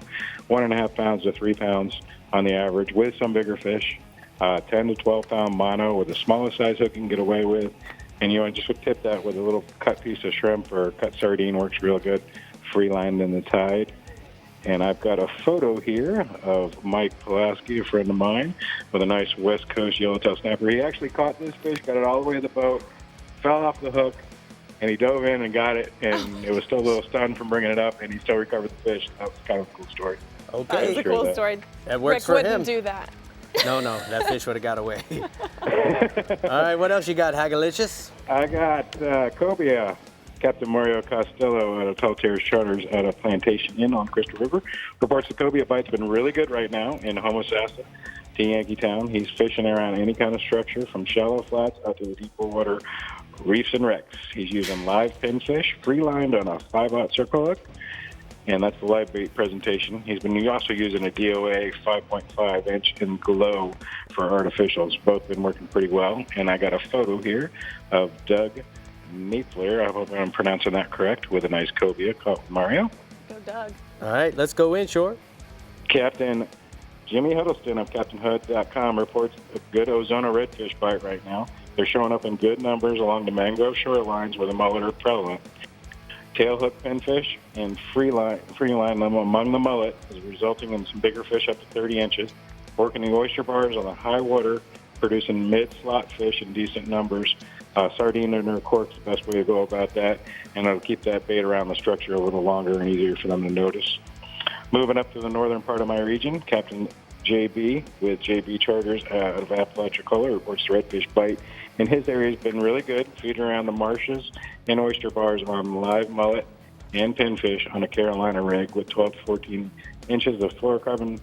1.5 pounds to 3 pounds on the average, with some bigger fish. 10 to 12 pound mono with the smallest size hook you can get away with. And you want to just tip that with a little cut piece of shrimp or cut sardine, works real good, free lined in the tide. And I've got a photo here of Mike Pulaski, a friend of mine, with a nice West Coast yellowtail snapper. He actually caught this fish, got it all the way to the boat, fell off the hook, and he dove in and got it, and it was still a little stunned from bringing it up, and he still recovered the fish. That was kind of a cool story. Okay. That is a cool story. That works Rick for him. wouldn't do that. No, that fish would have got away. All right, what else you got, Hagalicious? I got cobia. Captain Mario Costello out of Tall Terrace Charters out of Plantation Inn on Crystal River reports the cobia bite's been really good right now in Homosassa to Yankeetown. He's fishing around any kind of structure from shallow flats out to the deeper water reefs and wrecks. He's using live pinfish, free-lined on a 5/0 circle hook, and that's the live bait presentation. He's also using a DOA 5.5-inch in glow for artificials. Both been working pretty well, and I got a photo here of Doug Napler, I hope I'm pronouncing that correct, with a nice cobia caught with Mario. Go Doug. All right, let's go inshore. Captain Jimmy Huddleston of CaptainHud.com reports a good Ozona redfish bite right now. They're showing up in good numbers along the mangrove shorelines with a mullet or prevalent. Tailhook pinfish and free line among the mullet is resulting in some bigger fish up to 30 inches. Working the oyster bars on the high water, producing mid-slot fish in decent numbers. Sardine and cork's the best way to go about that, and it'll keep that bait around the structure a little longer and easier for them to notice. Moving up to the northern part of my region, Captain JB with JB Charters out of Apalachicola reports the redfish bite in his area has been really good, feeding around the marshes and oyster bars on live mullet and pinfish on a Carolina rig with 12 to 14 inches of fluorocarbon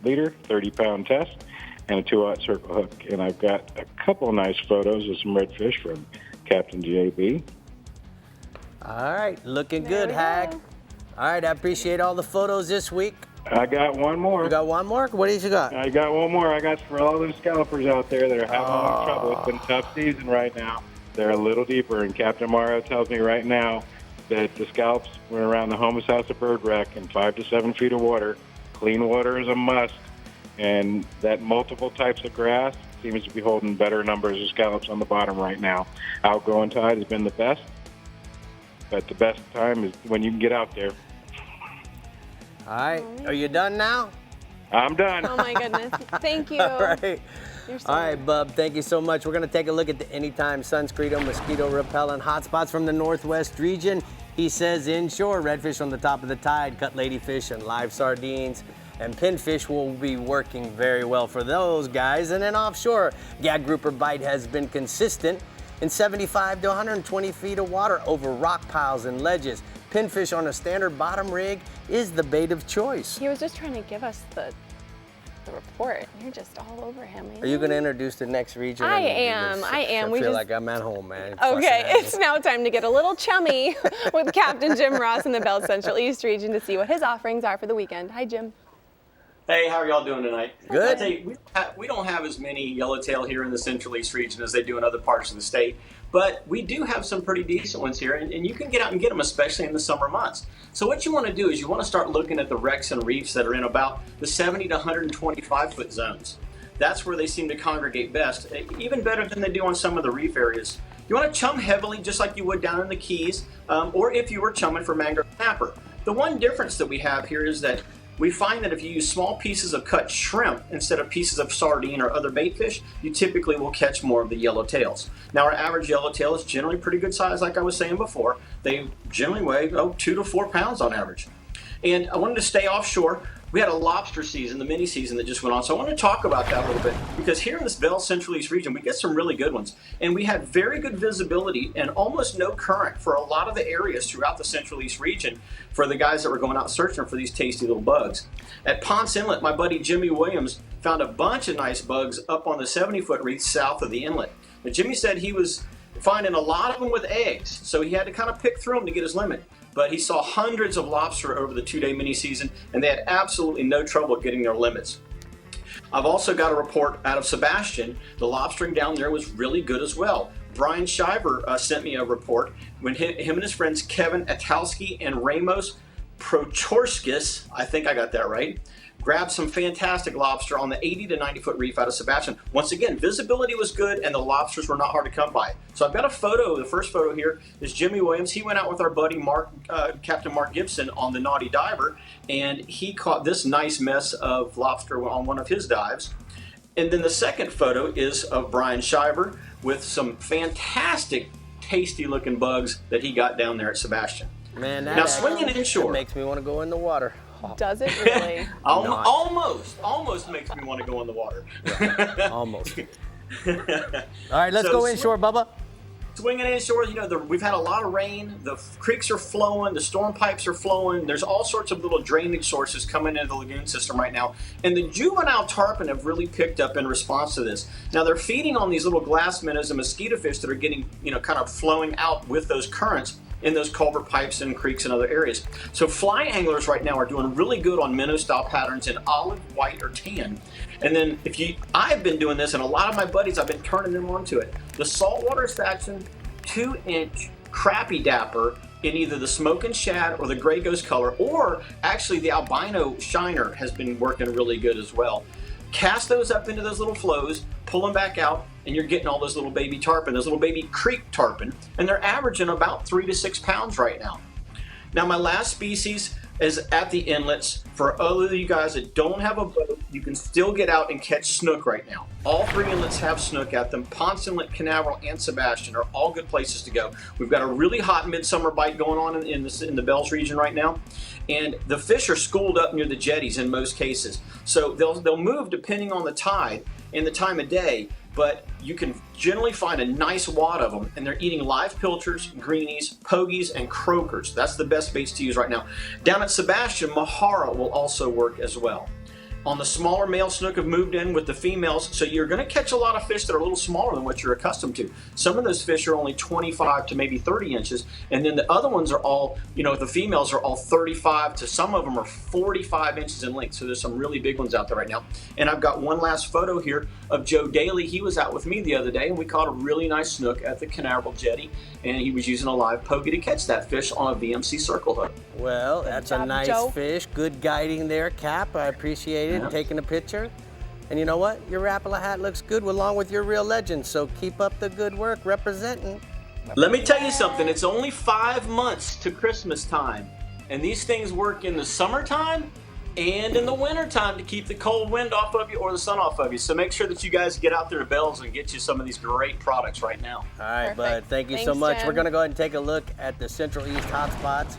leader, 30-pound test, and a 2/0 circle hook. And I've got a couple nice photos of some redfish from Captain JB. All right, looking good, Hag. All right, I appreciate all the photos this week. I got one more. You got one more? What did you got? I got one more. I got for all those scalpers out there that are having a lot of trouble. It's been a tough season right now. They're a little deeper, and Captain Mario tells me right now that the scalps went around the Homosassa bird wreck in 5 to 7 feet of water. Clean water is a must, and that multiple types of grass seems to be holding better numbers of scallops on the bottom right now. Outgrowing tide has been the best, but the best time is when you can get out there. All right, are you done now? I'm done. Oh my goodness, thank you. All right. You're so All right, Bub, thank you so much. We're going to take a look at the Anytime Sunscreen mosquito repellent hotspots from the Northwest region. He says inshore, redfish on the top of the tide, cut ladyfish and live sardines, and pinfish will be working very well for those guys. And then offshore, gag grouper bite has been consistent in 75 to 120 feet of water over rock piles and ledges. Pinfish on a standard bottom rig is the bait of choice. He was just trying to give us the report. You're just all over him. Are you going to introduce the next region? I am. I feel like I'm at home, man. Okay, it's now time to get a little chummy with Captain Jim Ross in the Bell Central East region to see what his offerings are for the weekend. Hi, Jim. Hey, how are y'all doing tonight? Good. I tell you, we don't have as many yellowtail here in the Central East region as they do in other parts of the state, but we do have some pretty decent ones here, and you can get out and get them, especially in the summer months. So what you want to do is you want to start looking at the wrecks and reefs that are in about the 70 to 125 foot zones. That's where they seem to congregate best, even better than they do on some of the reef areas. You want to chum heavily, just like you would down in the Keys, or if you were chumming for mangrove snapper. The one difference that we have here is that we find that if you use small pieces of cut shrimp instead of pieces of sardine or other bait fish, you typically will catch more of the yellowtails. Now, our average yellowtail is generally pretty good size, like I was saying before. They generally weigh 2 to 4 pounds on average. And I wanted to stay offshore. We had a lobster season, the mini season that just went on. So I want to talk about that a little bit because here in this Bell Central East region, we get some really good ones. And we had very good visibility and almost no current for a lot of the areas throughout the Central East region for the guys that were going out searching for these tasty little bugs. At Ponce Inlet, my buddy Jimmy Williams found a bunch of nice bugs up on the 70-foot reef south of the inlet. Now, Jimmy said he was finding a lot of them with eggs, so he had to kind of pick through them to get his limit. But he saw hundreds of lobster over the 2-day mini season, and they had absolutely no trouble getting their limits. I've also got a report out of Sebastian. The lobstering down there was really good as well. Brian Shiver sent me a report when him and his friends Kevin Atalski and Ramos Prochorskis, I think I got that right, grabbed some fantastic lobster on the 80 to 90 foot reef out of Sebastian. Once again, visibility was good and the lobsters were not hard to come by. So I've got a photo. The first photo here is Jimmy Williams. He went out with our buddy Captain Mark Gibson on the Naughty Diver, and he caught this nice mess of lobster on one of his dives. And then the second photo is of Brian Shiver with some fantastic, tasty looking bugs that he got down there at Sebastian. Man, now swinging inshore makes me want to go in the water. Does it really? Almost makes me want to go in the water. Almost. All right, let's go inshore, Bubba. Swinging inshore, you know, we've had a lot of rain. The creeks are flowing. The storm pipes are flowing. There's all sorts of little drainage sources coming into the lagoon system right now. And the juvenile tarpon have really picked up in response to this. Now, they're feeding on these little glass minnows and mosquito fish that are getting, you know, kind of flowing out with those currents in those culvert pipes and creeks and other areas. So fly anglers right now are doing really good on minnow style patterns in olive, white, or tan. And then I've been doing this, and a lot of my buddies, I've been turning them onto it. The saltwater section 2-inch crappie dapper in either the smoking shad or the gray ghost color, or actually the albino shiner has been working really good as well. Cast those up into those little flows, pull them back out, and you're getting all those little baby tarpon, those little baby creek tarpon, and they're averaging about 3 to 6 pounds right now. Now, my last species is at the inlets. For all of you guys that don't have a boat, you can still get out and catch snook right now. All 3 inlets have snook at them. Ponce Inlet, Canaveral, and Sebastian are all good places to go. We've got a really hot midsummer bite going on in the Bells region right now. And the fish are schooled up near the jetties in most cases. So they'll move depending on the tide and the time of day, but you can generally find a nice wad of them, and they're eating live pilchards, greenies, pogies, and croakers. That's the best baits to use right now. Down at Sebastian, Mahara will also work as well. On the smaller male snook have moved in with the females, so you're going to catch a lot of fish that are a little smaller than what you're accustomed to. Some of those fish are only 25 to maybe 30 inches, and then the other ones are all, you know, the females are all 35 to some of them are 45 inches in length. So there's some really big ones out there right now. And I've got one last photo here of Joe Daly. He was out with me the other day, and we caught a really nice snook at the Canaveral jetty, and he was using a live pokey to catch that fish on a VMC circle hook. Well, that's a nice fish. Good guiding there, Cap. I appreciate it. Taking a picture. And you know what? Your Rapala hat looks good along with your real legend. So keep up the good work representing. Let me tell you something. It's only 5 months to Christmas time. And these things work in the summertime and in the wintertime to keep the cold wind off of you or the sun off of you. So make sure that you guys get out there to Bells and get you some of these great products right now. All right, bud. Thank you so much. Jim. We're going to go ahead and take a look at the Central East hotspots.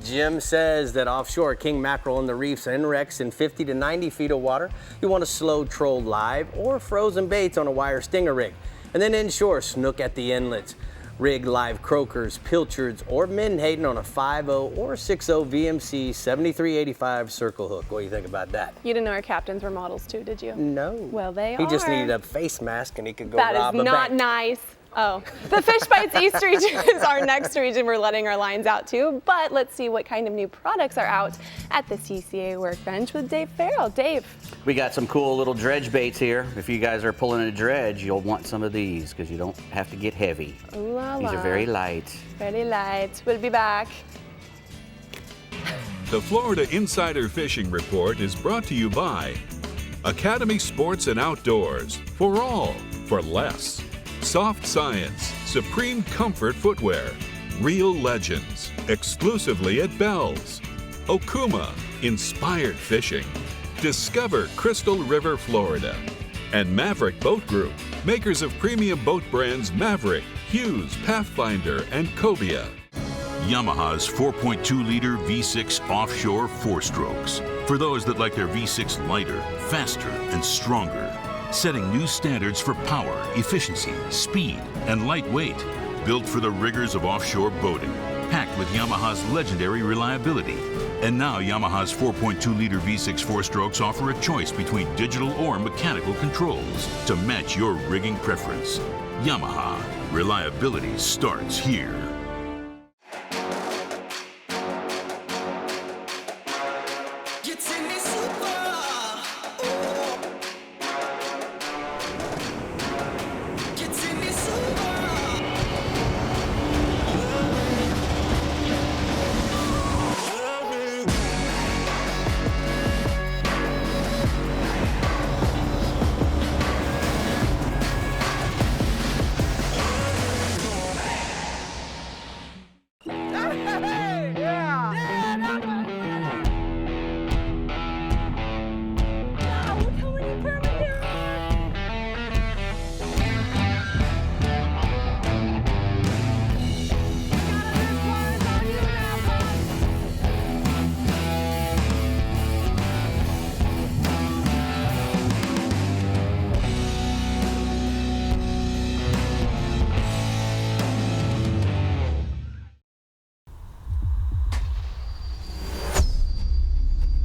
Jim says that offshore, king mackerel in the reefs and wrecks in 50 to 90 feet of water. You want a slow troll live or frozen baits on a wire stinger rig. And then inshore, snook at the inlets. Rig live croakers, pilchards, or menhaden on a 5.0 or 6.0 VMC 7385 circle hook. What do you think about that? You didn't know our captains were models too, did you? No. Well, they are. He just needed a face mask and he could go That rob is a not bank. nice. Oh, the Fish Bites East region is our next region we're letting our lines out to, but let's see what kind of new products are out at the CCA Workbench with Dave Ferrell. Dave. We got some cool little dredge baits here. If you guys are pulling a dredge, you'll want some of these because you don't have to get heavy. Ooh la These la. are very light. Very light. We'll be back. The Florida Insider Fishing Report is brought to you by Academy Sports and Outdoors. For all, for less. Soft Science, Supreme Comfort Footwear, Real Legends, exclusively at Bell's. Okuma, Inspired Fishing. Discover Crystal River, Florida. And Maverick Boat Group, makers of premium boat brands Maverick, Hughes, Pathfinder, and Cobia. Yamaha's 4.2-liter V6 offshore 4-strokes. For those that like their V6 lighter, faster, and stronger. Setting new standards for power, efficiency, speed, and lightweight. Built for the rigors of offshore boating. Packed with Yamaha's legendary reliability. And now Yamaha's 4.2-liter V6 4-strokes offer a choice between digital or mechanical controls to match your rigging preference. Yamaha. Reliability starts here.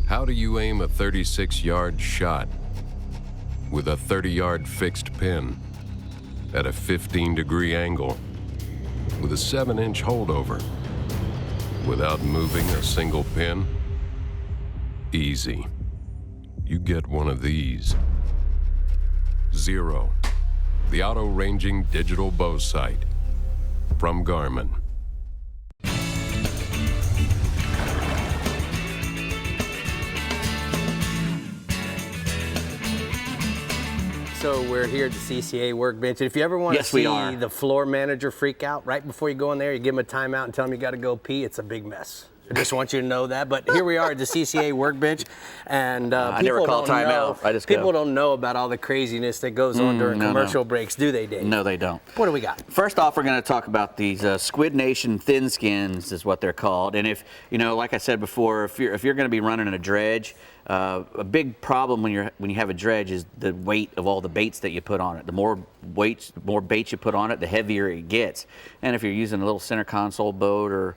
How do you aim a 36-yard shot with a 30-yard fixed pin at a 15-degree angle with a 7-inch holdover without moving a single pin? Easy. You get one of these. Zero, the auto-ranging digital bow sight from Garmin. So we're here at the CCA Workbench. If you ever want to Yes, we see are. the floor manager freak out right before you go in there, you give him a timeout and tell him you got to go pee, it's a big mess. I just want you to know that. But here we are at the CCA Workbench, and I never call timeout. I just go. People don't know about all the craziness that goes on during commercial breaks, do they, Dave? No, they don't. What do we got? First off, we're going to talk about these Squid Nation thin skins, is what they're called. And if you know, like I said before, if you're going to be running a dredge, a big problem when you have a dredge is the weight of all the baits that you put on it. The more baits you put on it, the heavier it gets. And if you're using a little center console boat or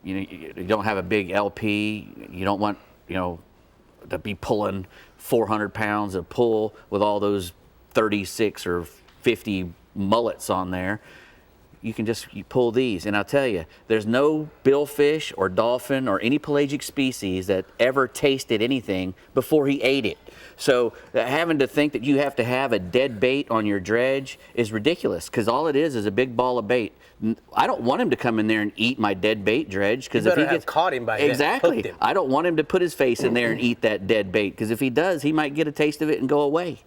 you don't have a big LP, you don't want to be pulling 400 pounds of pull with all those 36 or 50 mullets on there. You can just pull these, and I'll tell you, there's no billfish or dolphin or any pelagic species that ever tasted anything before he ate it. So having to think that you have to have a dead bait on your dredge is ridiculous, because all it is a big ball of bait. I don't want him to come in there and eat my dead bait dredge, because if he gets caught him by then, exactly, hooked him. I don't want him to put his face in there and eat that dead bait, because if he does, he might get a taste of it and go away.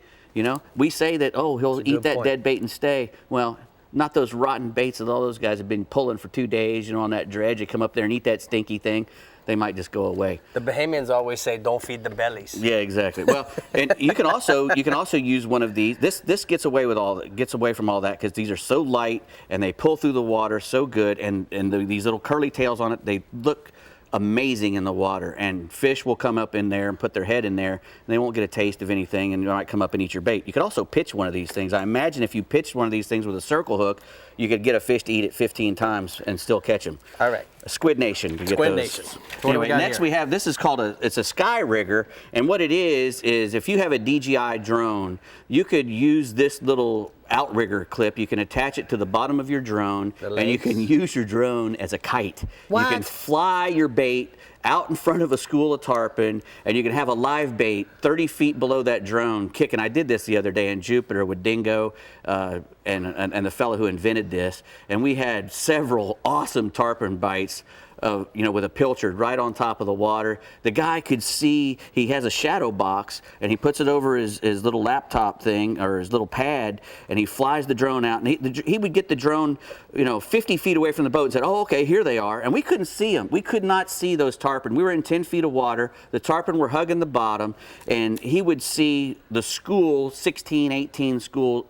We say that, oh, he'll eat that dead bait and stay. Well, not those rotten baits that all those guys have been pulling for 2 days, on that dredge. They come up there and eat that stinky thing. They might just go away. The Bahamians always say, "Don't feed the bellies." Yeah, exactly. Well, and you can also use one of these. This gets away from all that, because these are so light and they pull through the water so good, and these little curly tails on it, they look amazing in the water, and fish will come up in there and put their head in there, and they won't get a taste of anything, and they might come up and eat your bait. You could also pitch one of these things. I imagine if you pitched one of these things with a circle hook, you could get a fish to eat it 15 times and still catch them. All right. Squid Nation. To get Squid those. Nation. Anyway, next we have, this is called it's a sky rigger, and what it is if you have a DJI drone, you could use this little outrigger clip. You can attach it to the bottom of your drone, and you can use your drone as a kite. What? You can fly your bait out in front of a school of tarpon, and you can have a live bait 30 feet below that drone kicking. I did this the other day in Jupiter with Dingo and the fellow who invented this, and we had several awesome tarpon bites. With a pilchard right on top of the water. The guy could see, he has a shadow box, and he puts it over his little laptop thing, or his little pad, and he flies the drone out, and he would get the drone 50 feet away from the boat and said, oh, okay, here they are. And we couldn't see them. We could not see those tarpon. We were in 10 feet of water. The tarpon were hugging the bottom, and he would see the school, 16, 18 school,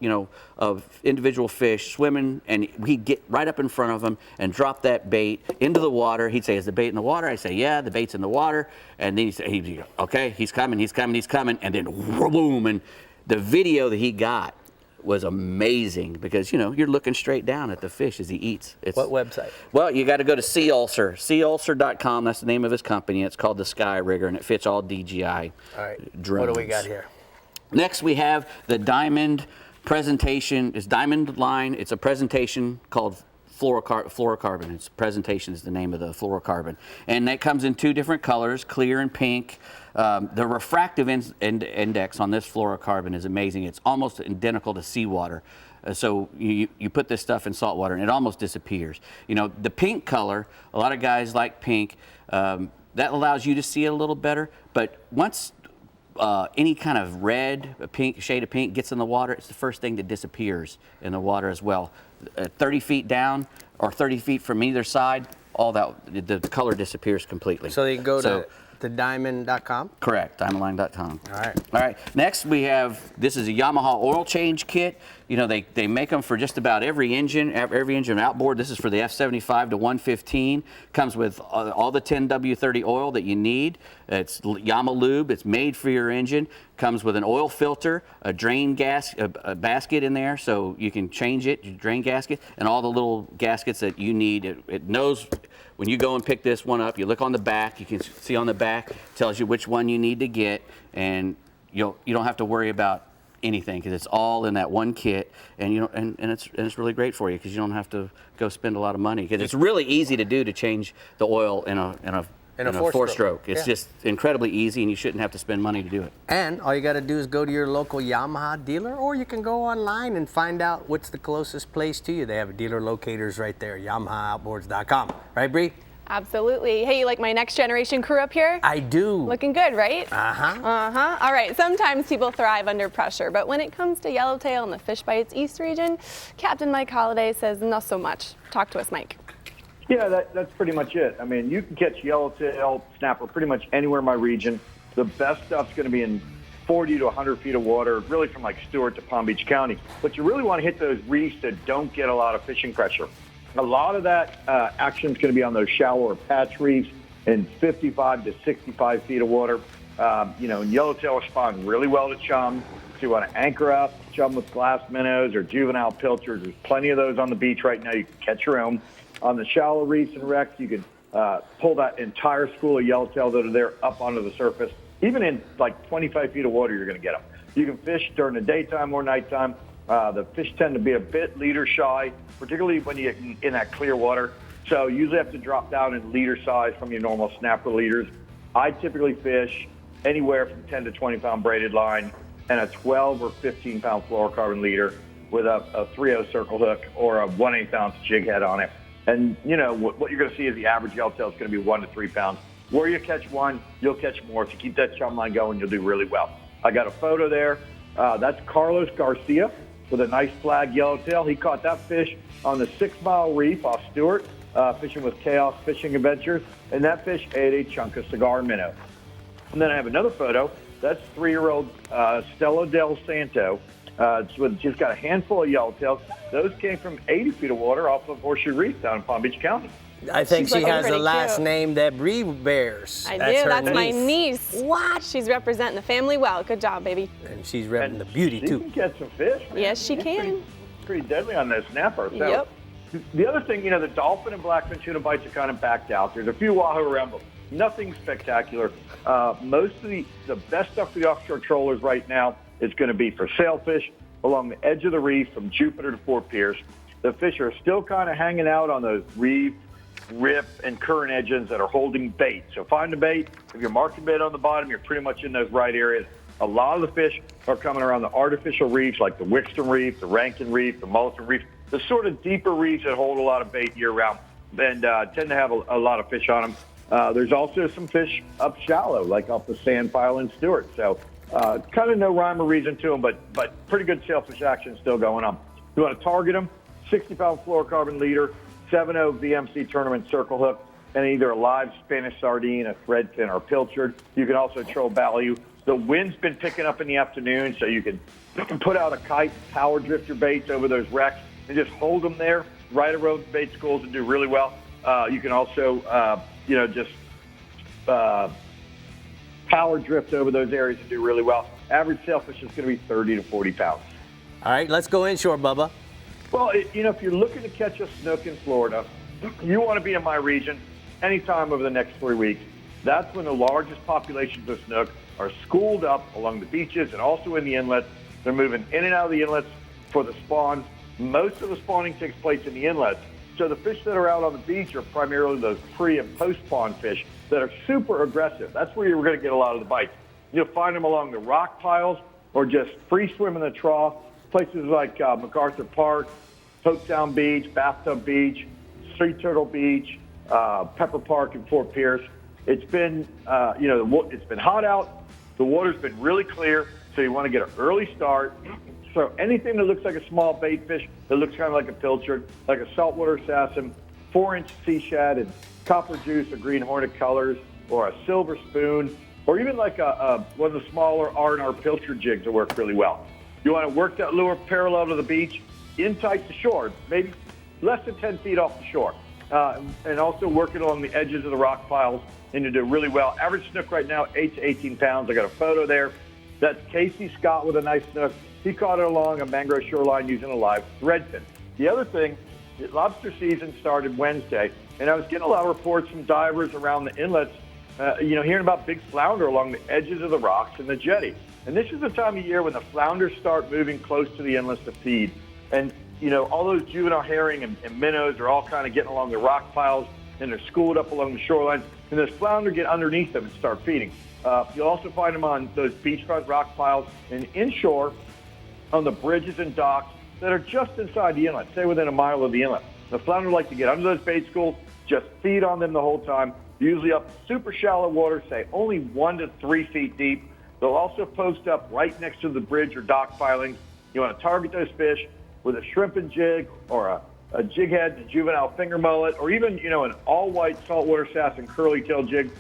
of individual fish swimming, and he'd get right up in front of them and drop that bait into the water. He'd say, is the bait in the water? I'd say, yeah, the bait's in the water. And then he'd go, okay, he's coming. And then boom, and the video that he got was amazing because, you're looking straight down at the fish as he eats. What website? Well, you got to go to Sea Ulcer, seaulcer.com. That's the name of his company. It's called the Sky Rigger, and it fits all DJI drones. What do we got here? Next, we have the Diamond presentation. It's Diamond line. It's a presentation called fluorocarbon. Its presentation is the name of the fluorocarbon, and that comes in two different colors, clear and pink. The refractive index on this fluorocarbon is amazing. It's almost identical to seawater. So you put this stuff in salt water and it almost disappears. The pink color, a lot of guys like pink. That allows you to see it a little better, but once any kind of red, shade of pink gets in the water, it's the first thing that disappears in the water as well. 30 feet down or 30 feet from either side, all that, the color disappears completely. So you can go to diamond.com? Correct, diamondline.com. All right. All right, next we have, this is a Yamaha oil change kit. They make them for just about every engine outboard. This is for the F75 to 115. Comes with all the 10W30 oil that you need. It's Yama Lube. It's made for your engine. Comes with an oil filter, a drain a basket in there, so you can change it, your drain gasket, and all the little gaskets that you need. It knows when you go and pick this one up, you look on the back, you can see on the back, tells you which one you need to get, and you don't have to worry about anything because it's all in that one kit, and it's really great for you because you don't have to go spend a lot of money because it's really easy to do to change the oil in a four-stroke. It's just incredibly easy, and you shouldn't have to spend money to do it. And all you got to do is go to your local Yamaha dealer, or you can go online and find out what's the closest place to you. They have dealer locators right there, YamahaOutboards.com. Right, Brie? Absolutely. Hey, you like my next generation crew up here? I do. Looking good, right? Uh-huh. Uh-huh. All right, sometimes people thrive under pressure, but when it comes to Yellowtail and the Fish Bites East region, Captain Mike Holliday says not so much. Talk to us, Mike. Yeah, that's pretty much it. I mean, you can catch yellowtail, snapper pretty much anywhere in my region. The best stuff's going to be in 40 to 100 feet of water, really from like Stewart to Palm Beach County. But you really want to hit those reefs that don't get a lot of fishing pressure. A lot of that action is going to be on those shallower patch reefs in 55 to 65 feet of water. And yellowtail respond really well to chum. So you want to anchor up, chum with glass minnows or juvenile pilchards. There's plenty of those on the beach right now. You can catch your own. On the shallow reefs and wrecks, you can pull that entire school of yellowtail that are there up onto the surface. Even in like 25 feet of water, you're going to get them. You can fish during the daytime or nighttime. The fish tend to be a bit leader shy, particularly when you get in that clear water. So you usually have to drop down in leader size from your normal snapper leaders. I typically fish anywhere from 10 to 20 pound braided line and a 12 or 15 pound fluorocarbon leader with a 3/0 circle hook or a 1/8 ounce jig head on it. And what you're going to see is the average yellowtail is going to be 1 to 3 pounds. Where you catch one, you'll catch more. If you keep that chum line going, you'll do really well. I got a photo there. That's Carlos Garcia with a nice flag yellowtail. He caught that fish on the 6 Mile Reef off Stewart, fishing with Chaos Fishing Adventures, and that fish ate a chunk of cigar minnow. And then I have another photo. That's 3-year-old Stella del Santo. Just got a handful of yellowtails. Those came from 80 feet of water off of Horseshoe Reef down in Palm Beach County. I think She's she has a pretty last cute. name that Brie bears. I That's do. her That's my niece. niece. What? She's representing the family well. Good job, baby. And she's repping the beauty, She too. can catch some fish. Man. Yes, she can. Pretty deadly on those snapper. So Yep. The other thing, the dolphin and blackfin tuna bites are kind of backed out. There's a few wahoo around, but nothing spectacular. Most of the best stuff for the offshore trollers right now is going to be for sailfish along the edge of the reef from Jupiter to Fort Pierce. The fish are still kind of hanging out on those reef, rip, and current edges that are holding bait. So find the bait. If you're marking bait on the bottom, you're pretty much in those right areas. A lot of the fish are coming around the artificial reefs like the Wixton Reef, the Rankin Reef, the Mulligan Reef, the sort of deeper reefs that hold a lot of bait year-round and tend to have a lot of fish on them. There's also some fish up shallow, like off the sand pile in Stewart. So kind of no rhyme or reason to them, but pretty good sailfish action still going on. You want to target them, 60-pound fluorocarbon leader, 7.0 VMC tournament circle hook, and either a live Spanish sardine, a threadfin, or pilchard. You can also troll value. The wind's been picking up in the afternoon, so you can put out a kite, power drift your baits over those wrecks, and just hold them there right around the bait schools and do really well. You can also, just power drift over those areas and do really well. Average sailfish is going to be 30 to 40 pounds. All right, let's go inshore, Bubba. Well, if you're looking to catch a snook in Florida, you want to be in my region anytime over the next 3 weeks. That's when the largest populations of snook are schooled up along the beaches and also in the inlets. They're moving in and out of the inlets for the spawn. Most of the spawning takes place in the inlets. So the fish that are out on the beach are primarily those pre- and post-spawn fish that are super aggressive. That's where you're going to get a lot of the bites. You'll find them along the rock piles or just free swim in the trough. Places like MacArthur Park, Hopetown Beach, Bathtub Beach, Street Turtle Beach, Pepper Park, and Fort Pierce. It's been, it's been hot out. The water's been really clear, so you want to get an early start. So anything that looks like a small bait fish that looks kind of like a pilchard, like a saltwater assassin, 4-inch sea shad and copper juice or green hornet colors, or a silver spoon, or even like one of the smaller R&R pilchard jigs that work really well. You want to work that lure parallel to the beach, in tight to shore, maybe less than 10 feet off the shore, and also work it along the edges of the rock piles, and you do really well. Average snook right now, 8 to 18 pounds. I got a photo there. That's Casey Scott with a nice snook. He caught it along a mangrove shoreline using a live threadfin. The other thing, lobster season started Wednesday, and I was getting a lot of reports from divers around the inlets, hearing about big flounder along the edges of the rocks and the jetty. And this is the time of year when the flounders start moving close to the inlets to feed. And, all those juvenile herring and minnows are all kind of getting along the rock piles, and they're schooled up along the shoreline. And those flounder get underneath them and start feeding. You'll also find them on those beachfront rock piles and inshore on the bridges and docks that are just inside the inlet, say within a mile of the inlet. The flounder like to get under those bait schools, just feed on them the whole time, usually up super shallow water, say only 1 to 3 feet deep. They'll also post up right next to the bridge or dock pilings. You want to target those fish with a shrimp and jig or a jig head, a juvenile finger mullet, or even, an all-white saltwater assassin curly tail jig.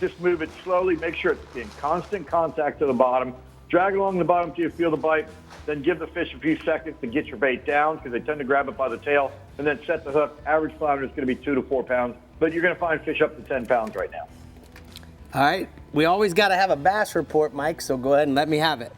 Just move it slowly. Make sure it's in constant contact to the bottom. Drag along the bottom till you feel the bite. Then give the fish a few seconds to get your bait down because they tend to grab it by the tail. And then set the hook. Average flounder is going to be 2 to 4 pounds. But you're going to find fish up to 10 pounds right now. All right. We always got to have a bass report, Mike, so go ahead and let me have it.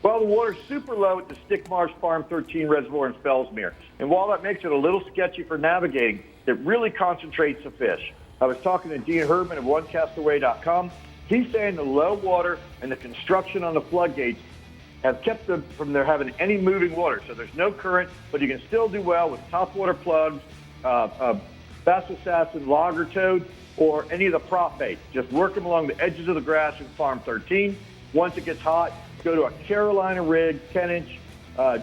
Well, the water's super low at the Stick Marsh Farm 13 Reservoir in Fellsmere. And while that makes it a little sketchy for navigating, it really concentrates the fish. I was talking to Dean Herdman of OneCastaway.com. He's saying the low water and the construction on the floodgates have kept them from there having any moving water. So there's no current, but you can still do well with topwater plugs, bass assassin, logger toad, or any of the prop bait. Just work them along the edges of the grass in Farm 13. Once it gets hot, go to a Carolina rig, 10-inch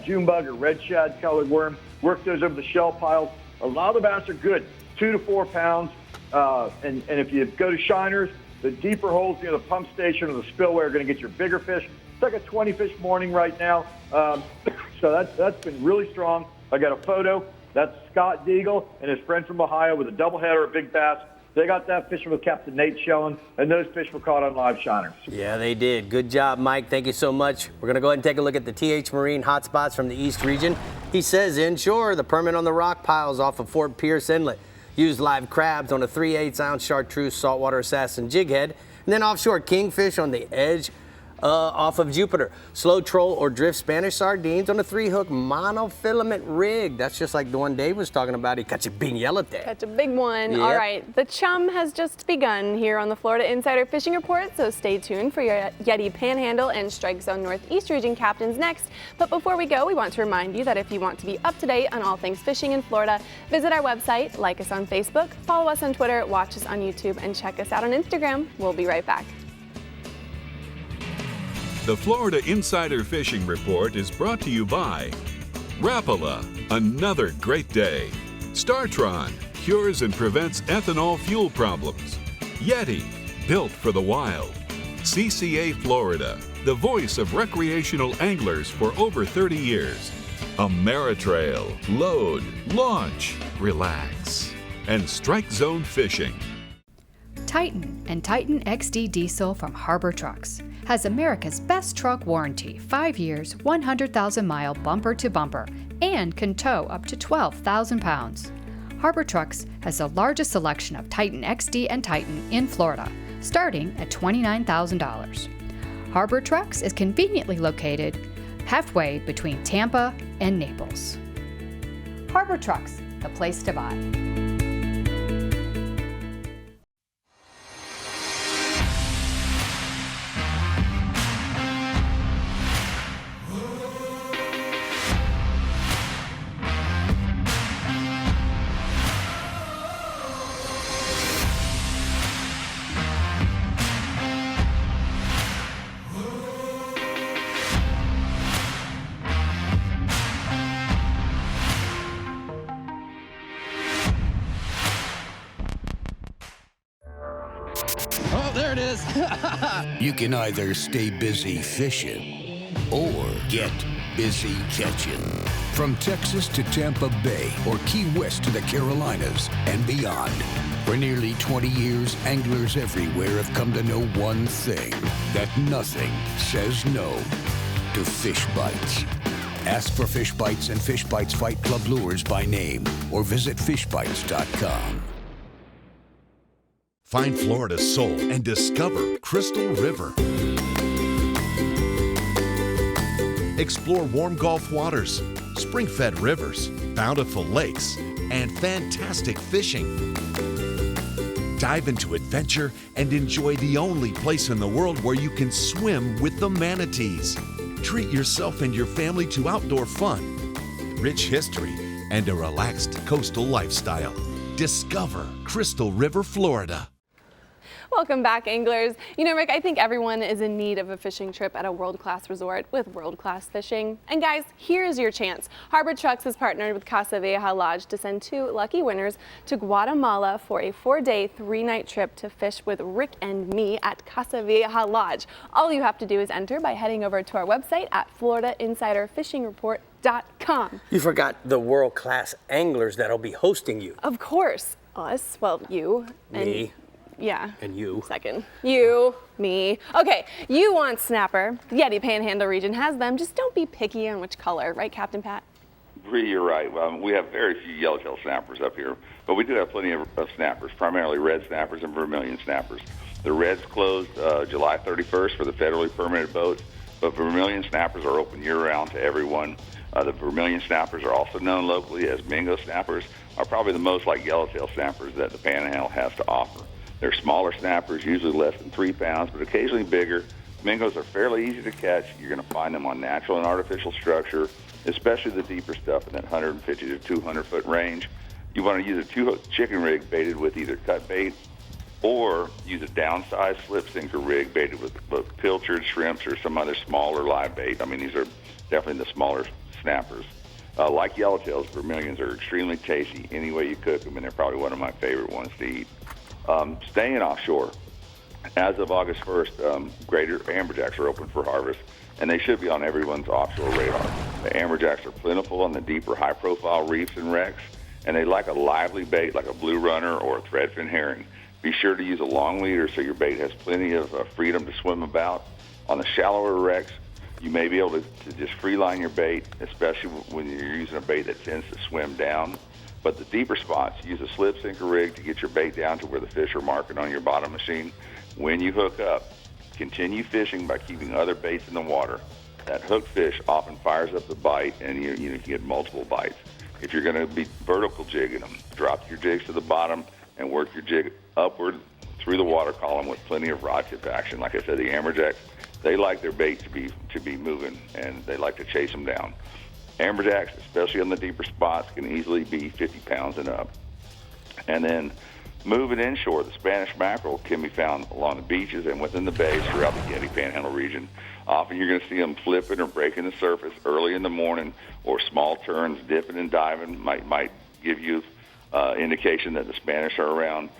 June bug or red shad colored worm. Work those over the shell piles. A lot of the bass are good, 2 to 4 pounds. And if you go to shiners, the deeper holes near the pump station or the spillway are going to get your bigger fish. It's like a 20-fish morning right now. So that's been really strong. I got a photo. That's Scott Deagle and his friend from Ohio with a doubleheader of big bass. They got that fishing with Captain Nate Schellen, and those fish were caught on live shiners. Yeah, they did. Good job, Mike. Thank you so much. We're going to go ahead and take a look at the TH Marine hotspots from the East region. He says inshore, the permit on the rock piles off of Fort Pierce Inlet. Use live crabs on a 3/8 ounce chartreuse saltwater assassin jig head, and then offshore kingfish on the edge off of Jupiter. Slow troll or drift Spanish sardines on a 3-hook monofilament rig. That's just like the one Dave was talking about. He catch a big yellowtail. Catch a big one. Yep. All right, the chum has just begun here on the Florida Insider Fishing Report, so stay tuned for your Yeti Panhandle and Strike Zone Northeast region captains next. But before we go, we want to remind you that if you want to be up to date on all things fishing in Florida, visit our website, like us on Facebook, follow us on Twitter, watch us on YouTube, and check us out on Instagram. We'll be right back. The Florida Insider Fishing Report is brought to you by Rapala, another great day. Startron, cures and prevents ethanol fuel problems. Yeti, built for the wild. CCA Florida, the voice of recreational anglers for over 30 years. Ameritrail, load, launch, relax. And Strike Zone Fishing. Titan and Titan XD Diesel from Harbor Trucks has America's best truck warranty, 5 years, 100,000-mile bumper-to-bumper, and can tow up to 12,000 pounds. Harbor Trucks has the largest selection of Titan XD and Titan in Florida, starting at $29,000. Harbor Trucks is conveniently located halfway between Tampa and Naples. Harbor Trucks, the place to buy. Oh, there it is. You can either stay busy fishing or get busy catching. From Texas to Tampa Bay or Key West to the Carolinas and beyond. For nearly 20 years, anglers everywhere have come to know one thing, that nothing says no to fish bites. Ask for Fish Bites and Fish Bites Fight Club lures by name or visit fishbites.com. Find Florida's soul and discover Crystal River. Explore warm Gulf waters, spring-fed rivers, bountiful lakes, and fantastic fishing. Dive into adventure and enjoy the only place in the world where you can swim with the manatees. Treat yourself and your family to outdoor fun, rich history, and a relaxed coastal lifestyle. Discover Crystal River, Florida. Welcome back, anglers. You know, Rick, I think everyone is in need of a fishing trip at a world-class resort with world-class fishing. And guys, here's your chance. Harbor Trucks has partnered with Casa Vieja Lodge to send 2 lucky winners to Guatemala for a 4-day, 3-night trip to fish with Rick and me at Casa Vieja Lodge. All you have to do is enter by heading over to our website at FloridaInsiderFishingReport.com. You forgot the world-class anglers that'll be hosting you. Of course, us, well, you. Me. Yeah. And you. Second. You, me. Okay, you want snapper. The Yeti Panhandle region has them. Just don't be picky on which color, right, Captain Pat? Bree, you're right. We have very few yellowtail snappers up here, but we do have plenty of snappers, primarily red snappers and vermilion snappers. The reds closed July 31st for the federally permitted boats, but vermilion snappers are open year-round to everyone. The vermilion snappers are also known locally as mingo snappers, are probably the most like yellowtail snappers that the Panhandle has to offer. They're smaller snappers, usually less than 3 pounds, but occasionally bigger. Mingoes are fairly easy to catch. You're going to find them on natural and artificial structure, especially the deeper stuff in that 150 to 200 foot range. You want to use a 2-hook chicken rig baited with either cut bait or use a downsized slip sinker rig baited with pilchard shrimps or some other smaller live bait. I mean, these are definitely the smaller snappers. Like yellowtails, vermilions are extremely tasty any way you cook them, and they're probably one of my favorite ones to eat. Staying offshore, as of August 1st, greater amberjacks are open for harvest, and they should be on everyone's offshore radar. The amberjacks are plentiful on the deeper, high-profile reefs and wrecks, and they like a lively bait like a blue runner or a threadfin herring. Be sure to use a long leader so your bait has plenty of freedom to swim about. On the shallower wrecks, You may be able to just free line your bait, especially when you're using a bait that tends to swim down. But the deeper spots, use a slip sinker rig to get your bait down to where the fish are marking on your bottom machine. When you hook up, continue fishing by keeping other baits in the water. That hooked fish often fires up the bite, and you can get multiple bites. If you're going to be vertical jigging them, drop your jigs to the bottom and work your jig upward through the water column with plenty of rod tip action. Like I said, the amberjacks, they like their bait to be moving, and they like to chase them down. Amberjacks, especially on the deeper spots, can easily be 50 pounds and up. And then moving inshore, the Spanish mackerel can be found along the beaches and within the bays throughout the Getty Panhandle region. Often you're going to see them flipping or breaking the surface early in the morning, or small turns, dipping and diving might give you indication that the Spanish are around.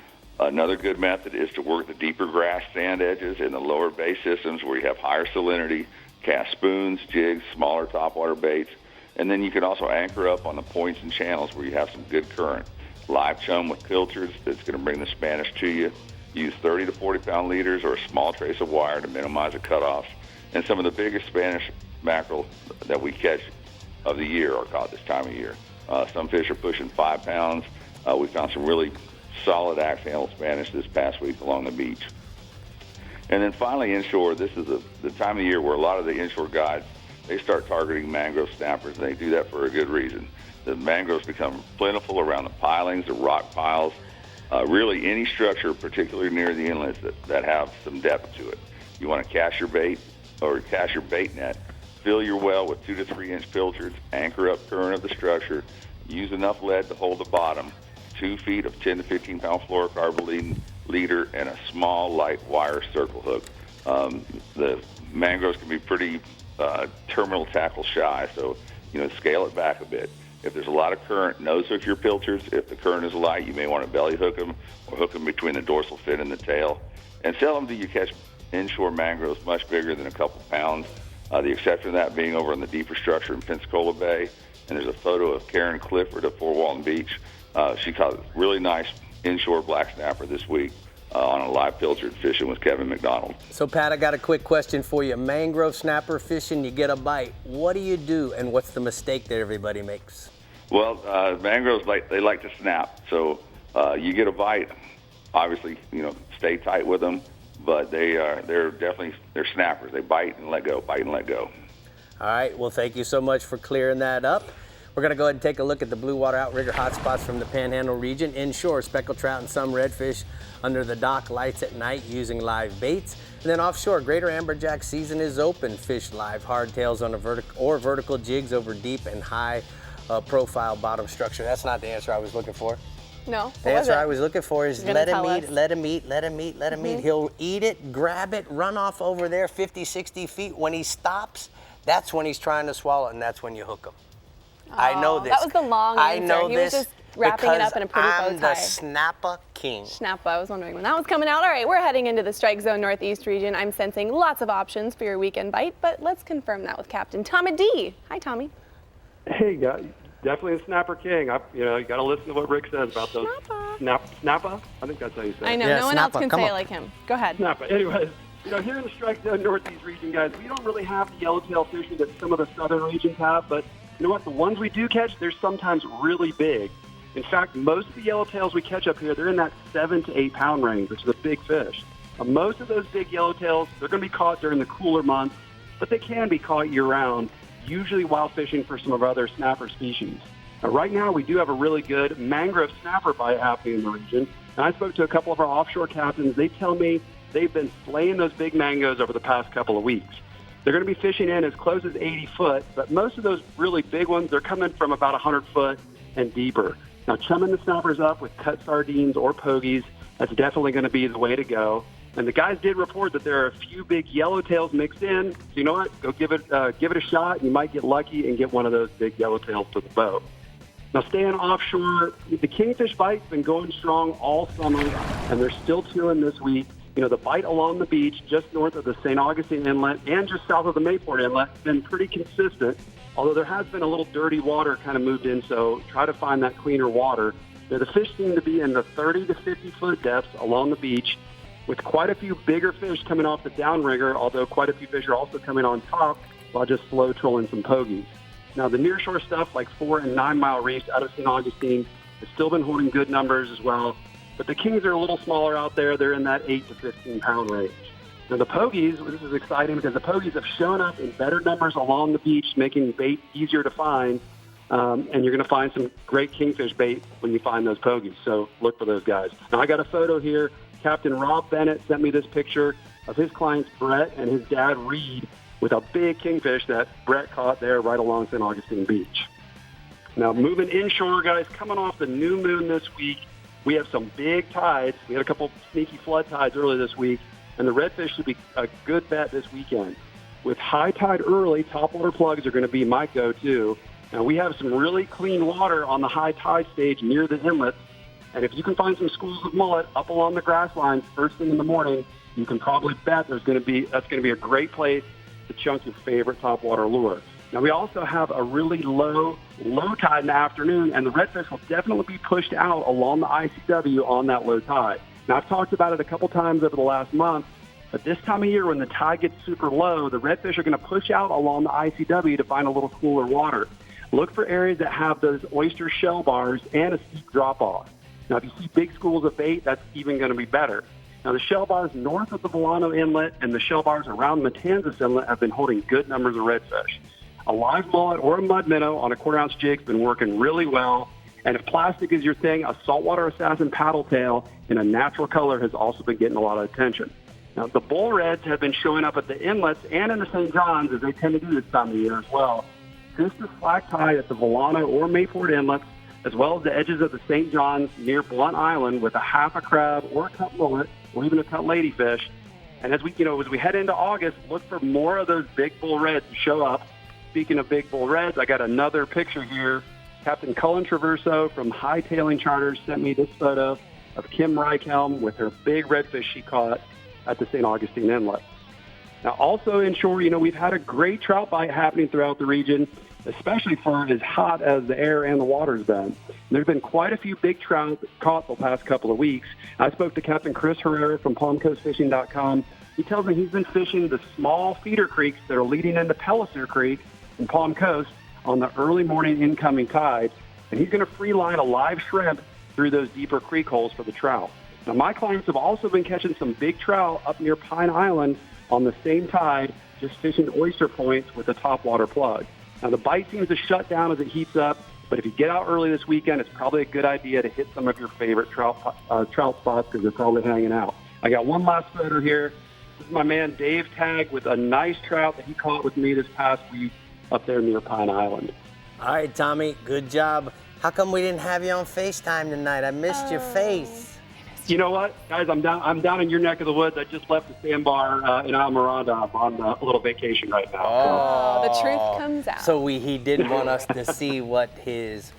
Another good method is to work the deeper grass sand edges in the lower bay systems where you have higher salinity, cast spoons, jigs, smaller topwater baits, and then you can also anchor up on the points and channels where you have some good current. Live chum with pilchards that's going to bring the Spanish to you. Use 30 to 40 pound leaders or a small trace of wire to minimize the cutoffs. And some of the biggest Spanish mackerel that we catch of the year are caught this time of year. Some fish are pushing 5 pounds. We found some really solid axe handle Spanish this past week along the beach. And then finally inshore, this is the time of year where a lot of the inshore guides, they start targeting mangrove snappers, and they do that for a good reason. The mangroves become plentiful around the pilings, the rock piles, really any structure, particularly near the inlets that have some depth to it. You want to cast your bait or cast your bait net, fill your well with 2 to 3 inch pilchards, anchor up current of the structure, use enough lead to hold the bottom, 2 feet of 10 to 15 pound fluorocarbon leader, and a small light wire circle hook. The mangroves can be pretty terminal tackle shy, so scale it back a bit. If there's a lot of current, nose hook your pilchards. If the current is light, you may want to belly hook them or hook them between the dorsal fin and the tail. And seldom do you catch inshore mangroves much bigger than a couple pounds. The exception of that being over in the deeper structure in Pensacola Bay. And there's a photo of Karen Clifford at Fort Walton Beach. She caught a really nice inshore black snapper this week on a live pilchard fishing with Kevin McDonald. So, Pat, I got a quick question for you. Mangrove snapper fishing, you get a bite. What do you do, and what's the mistake that everybody makes? Well, mangroves, they like to snap. So you get a bite, obviously, stay tight with them, but they're snappers. They bite and let go, bite and let go. All right, well, thank you so much for clearing that up. We're going to go ahead and take a look at the blue water outrigger hotspots from the Panhandle region. Inshore, speckled trout and some redfish under the dock lights at night using live baits. And then offshore, greater amberjack season is open. Fish live hardtails on a vertical jigs over deep and high profile bottom structure. That's not the answer I was looking for. No. The answer I was looking for is let him eat, let him eat, let him eat, let him eat. He'll eat it, grab it, run off over there 50, 60 feet. When he stops, that's when he's trying to swallow it, and that's when you hook him. I know this. That was the long answer. I know he this was just wrapping it up in a pretty bow tie. I'm the snapper king. Snapper. I was wondering when that was coming out. All right, we're heading into the Strike Zone Northeast region. I'm sensing lots of options for your weekend bite, but let's confirm that with Captain Tommy D. Hi, Tommy. Hey, guys. Definitely a snapper king. You got to listen to what Rick says about those snapper. I think that's how you say it. I know. No one else can say it like him. Go ahead. Snapper. Anyways, here in the Strike Zone Northeast region, guys, we don't really have the yellowtail fishing that some of the southern regions have, but you know what? The ones we do catch, they're sometimes really big. In fact, most of the yellowtails we catch up here, they're in that 7 to 8 pound range, which is a big fish. Most of those big yellowtails, they're going to be caught during the cooler months, but they can be caught year-round, usually while fishing for some of our other snapper species. Now, right now, we do have a really good mangrove snapper bite happening in the region, and I spoke to a couple of our offshore captains. They tell me they've been slaying those big mangoes over the past couple of weeks. They're going to be fishing in as close as 80 foot, but most of those really big ones, they're coming from about 100 foot and deeper. Now, chumming the snappers up with cut sardines or pogies, that's definitely going to be the way to go. And the guys did report that there are a few big yellowtails mixed in. So you know what? Go give it a shot. You might get lucky and get one of those big yellowtails to the boat. Now, staying offshore, the kingfish bite's been going strong all summer, and they're still chilling this week. The bite along the beach just north of the St. Augustine Inlet and just south of the Mayport Inlet has been pretty consistent, although there has been a little dirty water kind of moved in, so try to find that cleaner water. The fish seem to be in the 30 to 50-foot depths along the beach, with quite a few bigger fish coming off the downrigger, although quite a few fish are also coming on top. while just slow trolling some pogies. Now, the nearshore stuff like 4 and 9 mile reefs out of St. Augustine has still been holding good numbers as well. But the kings are a little smaller out there. They're in that 8 to 15 pound range. Now, the pogies, this is exciting because the pogies have shown up in better numbers along the beach, making bait easier to find. And you're going to find some great kingfish bait when you find those pogies. So look for those guys. Now, I got a photo here. Captain Rob Bennett sent me this picture of his clients, Brett and his dad, Reed, with a big kingfish that Brett caught there right along St. Augustine Beach. Now, moving inshore, guys, coming off the new moon this week, we have some big tides. We had a couple sneaky flood tides early this week, and the redfish should be a good bet this weekend. With high tide early, topwater plugs are going to be my go-to. Now, we have some really clean water on the high tide stage near the inlets, and if you can find some schools of mullet up along the grass lines first thing in the morning, you can probably bet that's going to be a great place to chunk your favorite topwater lure. Now, we also have a really low tide in the afternoon, and the redfish will definitely be pushed out along the ICW on that low tide. Now, I've talked about it a couple times over the last month, but this time of year when the tide gets super low, the redfish are going to push out along the ICW to find a little cooler water. Look for areas that have those oyster shell bars and a steep drop-off. Now, if you see big schools of bait, that's even going to be better. Now, the shell bars north of the Volano Inlet and the shell bars around Matanzas Inlet have been holding good numbers of redfish. A live mullet or a mud minnow on a quarter-ounce jig has been working really well. And if plastic is your thing, a saltwater assassin paddle tail in a natural color has also been getting a lot of attention. Now, the bull reds have been showing up at the inlets and in the St. John's, as they tend to do this time of year as well. Just a slack tide at the Volano or Mayport inlets, as well as the edges of the St. John's near Blunt Island with a half a crab or a cut mullet or even a cut ladyfish. And as we head into August, look for more of those big bull reds to show up. Speaking of big bull reds, I got another picture here. Captain Cullen Traverso from Hightailing Charters sent me this photo of Kim Reichhelm with her big redfish she caught at the St. Augustine Inlet. Now, also inshore, we've had a great trout bite happening throughout the region, especially for as hot as the air and the water's been. There's been quite a few big trout caught the past couple of weeks. I spoke to Captain Chris Herrera from PalmCoastFishing.com. He tells me he's been fishing the small feeder creeks that are leading into Pellicer Creek in Palm Coast on the early morning incoming tide, and he's going to free line a live shrimp through those deeper creek holes for the trout. Now, my clients have also been catching some big trout up near Pine Island on the same tide, just fishing oyster points with a topwater plug. Now, the bite seems to shut down as it heats up, but if you get out early this weekend, it's probably a good idea to hit some of your favorite trout spots because they're probably hanging out. I got one last photo here. This is my man Dave Tagg with a nice trout that he caught with me this past week up there near Pine Island. All right, Tommy, good job. How come we didn't have you on FaceTime tonight? I missed your face. You know what, guys? I'm down in your neck of the woods. I just left the sandbar in Almiranda. I'm on a little vacation right now. Oh, the truth comes out. So he didn't want us to see what his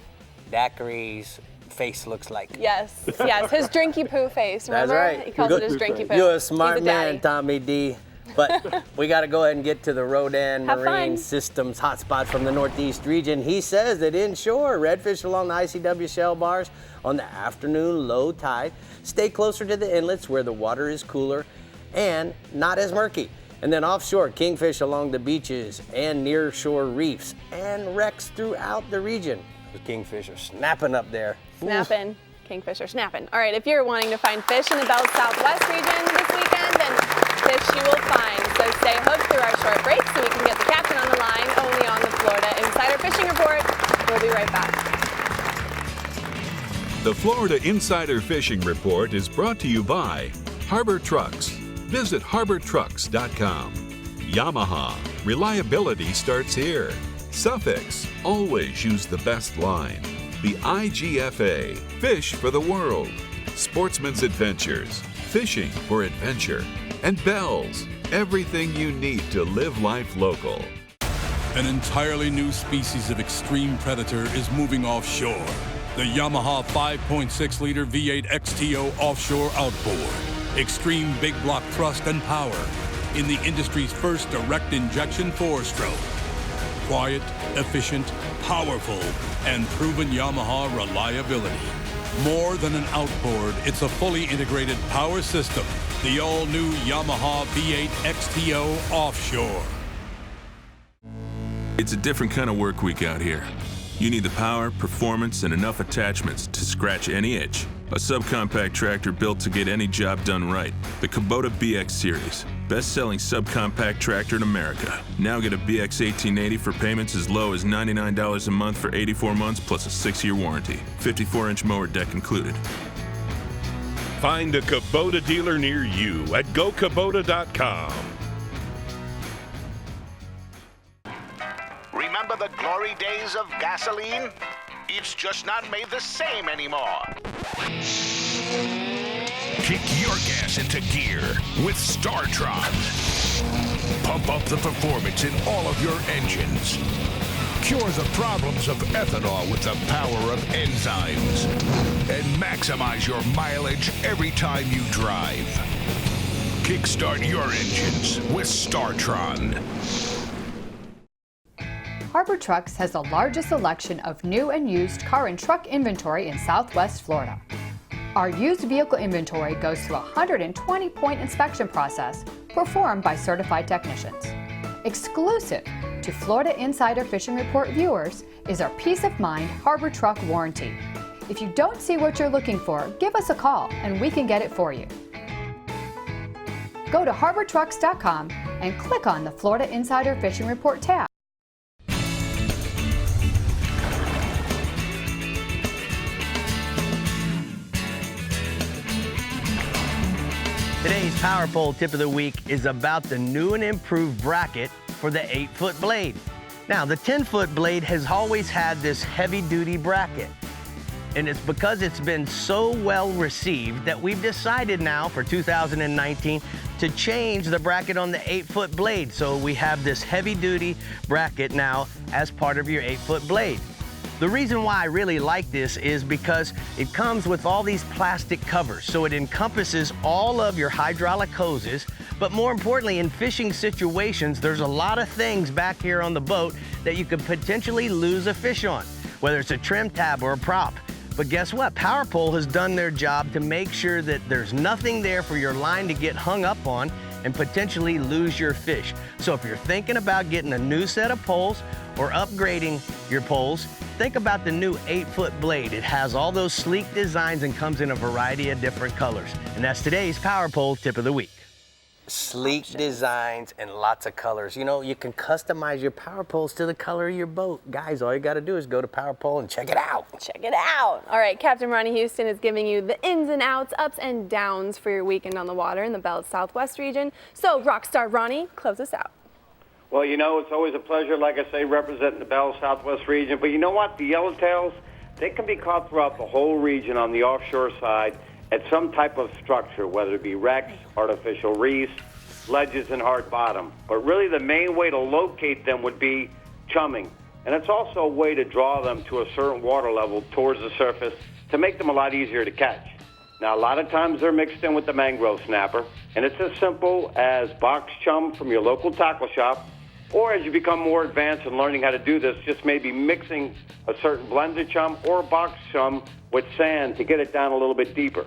daiquiri's face looks like. Yes, his drinky poo face. Remember? That's right. He calls it his drinky poo. You're a smart He's a man, daddy. Tommy D. But we got to go ahead and get to the Rodan Have Marine fun. Systems hotspot from the Northeast region. He says that inshore, redfish along the ICW shell bars on the afternoon low tide stay closer to the inlets where the water is cooler and not as murky. And then offshore, kingfish along the beaches and near shore reefs and wrecks throughout the region. The kingfish are snapping up there. Snapping. Kingfisher snapping. All right, if you're wanting to find fish in the Bell Southwest region this weekend, then fish you will find. So stay hooked through our short break so we can get the captain on the line only on the Florida Insider Fishing Report. We'll be right back. The Florida Insider Fishing Report is brought to you by Harbor Trucks. Visit harbortrucks.com. Yamaha. Reliability starts here. Suffix. Always use the best line. The IGFA. Fish for the world. Sportsman's Adventures. Fishing for adventure. And Bells. Everything you need to live life local. An entirely new species of extreme predator is moving offshore. The Yamaha 5.6-liter V8 XTO offshore outboard. Extreme big block thrust and power in the industry's first direct injection 4-stroke. Quiet, efficient, powerful, and proven Yamaha reliability. More than an outboard, it's a fully integrated power system. The all-new Yamaha V8 XTO Offshore. It's a different kind of work week out here. You need the power, performance, and enough attachments to scratch any itch. A subcompact tractor built to get any job done right. The Kubota BX Series, best-selling subcompact tractor in America. Now get a BX 1880 for payments as low as $99 a month for 84 months plus a 6-year warranty. 54-inch mower deck included. Find a Kubota dealer near you at gokubota.com. Remember the glory days of gasoline? It's just not made the same anymore. Kick your gas into gear with StarTron. Pump up the performance in all of your engines. Cure the problems of ethanol with the power of enzymes. And maximize your mileage every time you drive. Kickstart your engines with StarTron. Harbor Trucks has the largest selection of new and used car and truck inventory in Southwest Florida. Our used vehicle inventory goes through a 120-point inspection process performed by certified technicians. Exclusive to Florida Insider Fishing Report viewers is our Peace of Mind Harbor Truck Warranty. If you don't see what you're looking for, give us a call and we can get it for you. Go to harbortrucks.com and click on the Florida Insider Fishing Report tab. Today's Power Pole tip of the week is about the new and improved bracket for the 8-foot blade. Now, the 10-foot blade has always had this heavy-duty bracket, and it's because it's been so well received that we've decided now for 2019 to change the bracket on the 8-foot blade. So we have this heavy-duty bracket now as part of your 8-foot blade. The reason why I really like this is because it comes with all these plastic covers, so it encompasses all of your hydraulic hoses, but more importantly, in fishing situations, there's a lot of things back here on the boat that you could potentially lose a fish on, whether it's a trim tab or a prop. But guess what? Power Pole has done their job to make sure that there's nothing there for your line to get hung up on and potentially lose your fish. So if you're thinking about getting a new set of poles or upgrading your poles, think about the new 8-foot blade. It has all those sleek designs and comes in a variety of different colors. And that's today's Power Pole tip of the week. Sleek designs and lots of colors. You know, you can customize your power poles to the color of your boat. Guys, all you got to do is go to Power Pole and check it out. Check it out. All right, Captain Ronnie Houston is giving you the ins and outs, ups and downs for your weekend on the water in the Bell's Southwest region. So, Rockstar Ronnie, close us out. Well, you know, it's always a pleasure, like I say, representing the Bell's Southwest region. But you know what? The yellowtails, they can be caught throughout the whole region on the offshore side at some type of structure, whether it be wrecks, artificial reefs, ledges, and hard bottom. But really the main way to locate them would be chumming. And it's also a way to draw them to a certain water level towards the surface to make them a lot easier to catch. Now, a lot of times they're mixed in with the mangrove snapper, and it's as simple as box chum from your local tackle shop, or as you become more advanced in learning how to do this, just maybe mixing a certain blended chum or box chum with sand to get it down a little bit deeper.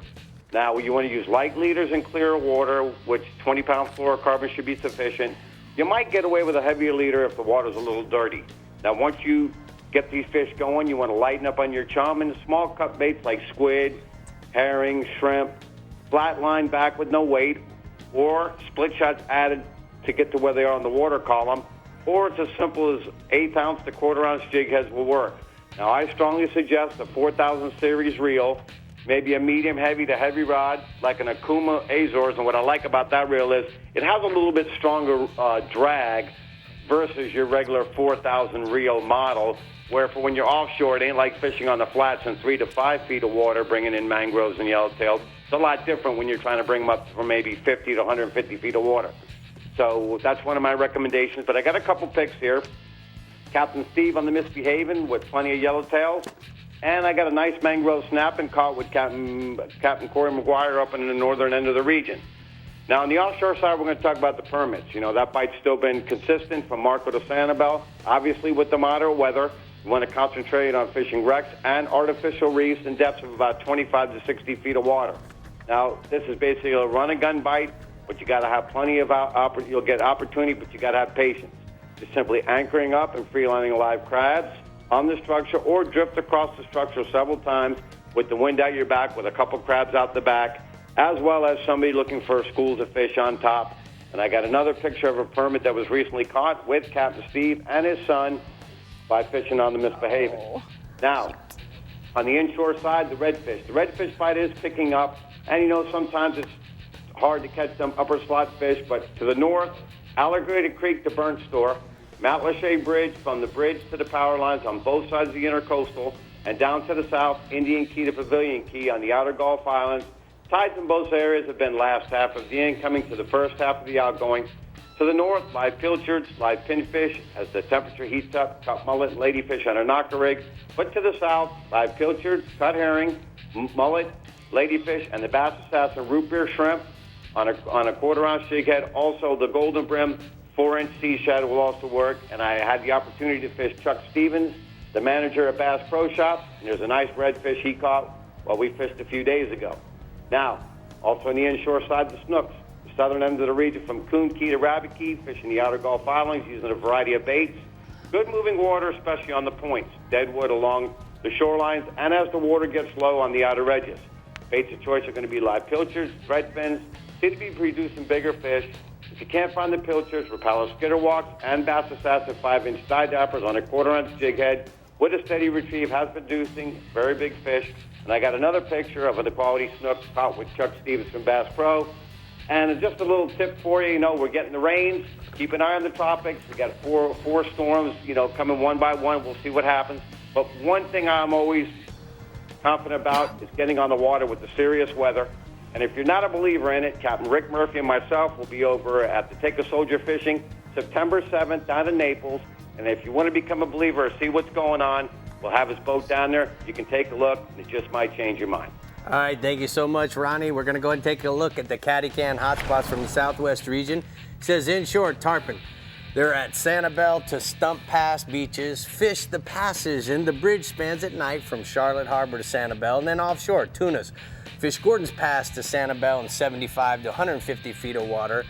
Now, you want to use light leaders in clear water, which 20-pound fluorocarbon should be sufficient. You might get away with a heavier leader if the water's a little dirty. Now, once you get these fish going, you want to lighten up on your chum, and small cut baits like squid, herring, shrimp, flat line back with no weight, or split shots added to get to where they are on the water column, or it's as simple as 1/8 ounce to 1/4 ounce jig heads will work. Now, I strongly suggest a 4000 series reel, maybe a medium heavy to heavy rod like an Akuma Azores, and what I like about that reel is it has a little bit stronger drag versus your regular 4000 reel model, where for when you're offshore, it ain't like fishing on the flats in 3 to 5 feet of water, bringing in mangroves and yellowtails. It's a lot different when you're trying to bring them up from maybe 50 to 150 feet of water. So that's one of my recommendations. But I got a couple picks here. Captain Steve on the Misbehaving with plenty of yellowtails. And I got a nice mangrove snapping caught with Captain Corey McGuire up in the northern end of the region. Now, on the offshore side, we're going to talk about the permits. You know, that bite's still been consistent from Marco to Sanibel. Obviously, with the moderate weather, we want to concentrate on fishing wrecks and artificial reefs in depths of about 25 to 60 feet of water. Now, this is basically a run-and-gun bite, but you got to have plenty of you'll get opportunity, but you got to have patience. is simply anchoring up and freelining live crabs on the structure, or drift across the structure several times with the wind at your back with a couple crabs out the back, as well as somebody looking for schools of fish on top. And I got another picture of a permit that was recently caught with Captain Steve and his son by fishing on the Misbehaving. Now, on the inshore side, the redfish. The redfish bite is picking up, and you know, sometimes it's hard to catch them upper slot fish, but to the north, Alligator Creek to Burnt Store, Mount Lachey Bridge, from the bridge to the power lines on both sides of the intercoastal, and down to the south, Indian Key to Pavilion Key on the outer Gulf Islands. Tides in both areas have been last half of the incoming to the first half of the outgoing. To the north, live pilchards, live pinfish, as the temperature heats up, cut mullet, and ladyfish on a knocker rig. But to the south, live pilchards, cut herring, mullet, ladyfish, and the bass assassin root beer shrimp on a quarter-ounce jig head. Also, the golden brim 4-inch sea shad will also work. And I had the opportunity to fish Chuck Stevens, the manager at Bass Pro Shops, and there's a nice redfish he caught while we fished a few days ago. Now, also on the inshore side, the snooks, the southern end of the region from Coon Key to Rabbit Key, fishing the outer Gulf Islands using a variety of baits. Good moving water, especially on the points, deadwood along the shorelines, and as the water gets low on the outer edges. Baits of choice are going to be live pilchards, threadfins, seem to be producing bigger fish. If you can't find the pilchards, Rapala skitterwalks and Bass Assassin 5-inch dye dappers on a quarter-ounce jig head with a steady retrieve has producing very big fish. And I got another picture of the quality snook caught with Chuck Stevens from Bass Pro. And just a little tip for you, we're getting the rains. Keep an eye on the tropics. We got four storms, coming one by one. We'll see what happens. But one thing I'm always confident about is getting on the water with the serious weather. And if you're not a believer in it, Captain Rick Murphy and myself will be over at the Take a Soldier Fishing September 7th down in Naples. And if you want to become a believer or see what's going on, we'll have his boat down there. You can take a look, and it just might change your mind. All right, thank you so much, Ronnie. We're going to go ahead and take a look at the Caddy Can hotspots from the Southwest region. It says inshore tarpon. They're at Sanibel to Stump Pass beaches. Fish the passes and the bridge spans at night from Charlotte Harbor to Sanibel, and then offshore, tunas. Fish Gordon's Pass to Sanibel in 75 to 150 feet of water.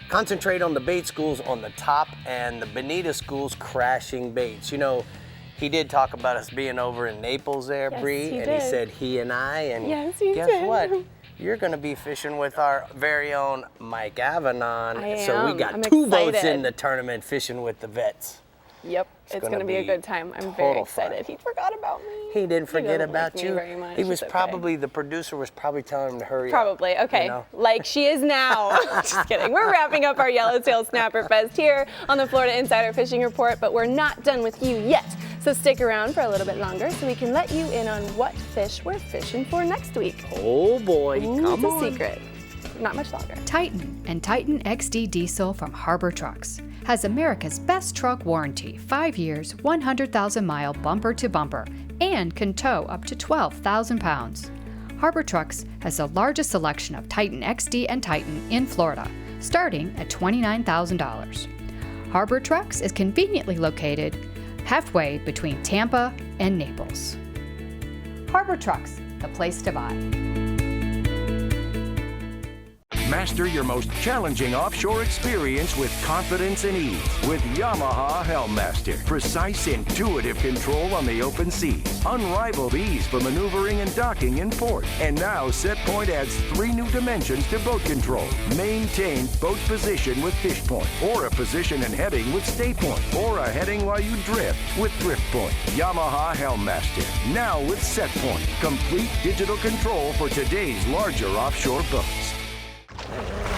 Concentrate on the bait schools on the top and the Bonita schools crashing baits. He did talk about us being over in Naples there, Yes, Bree, he and did. he said he and I, and Yes, he guess did. what? You're going to be fishing with our very own Mike Avanon. I So we am. got I'm two boats excited. in the tournament fishing with the vets. Yep, it's going to be a good time. I'm very total fun. excited. He forgot about me. He didn't forget doesn't like about me you. very much. He was It's okay. probably, the producer was probably telling him to hurry up. Probably. Okay. Like she is now. Just kidding. We're wrapping up our Yellowtail Snapper Fest here on the Florida Insider Fishing Report, but we're not done with you yet. So stick around for a little bit longer so we can let you in on what fish we're fishing for next week. Oh boy, It's a secret. Not much longer. Titan and Titan XD Diesel from Harbor Trucks has America's best truck warranty, 5 years, 100,000-mile bumper to bumper, and can tow up to 12,000 pounds. Harbor Trucks has the largest selection of Titan XD and Titan in Florida, starting at $29,000. Harbor Trucks is conveniently located halfway between Tampa and Naples. Harbor Trucks, the place to buy. Master your most challenging offshore experience with confidence and ease with Yamaha Helmmaster. Precise, intuitive control on the open seas. Unrivaled ease for maneuvering and docking in port. And now SetPoint adds 3 new dimensions to boat control. Maintain boat position with Fish Point, or a position and heading with Stay Point, or a heading while you drift with Drift Point. Yamaha Helmmaster. Now with SetPoint. Complete digital control for today's larger offshore boats.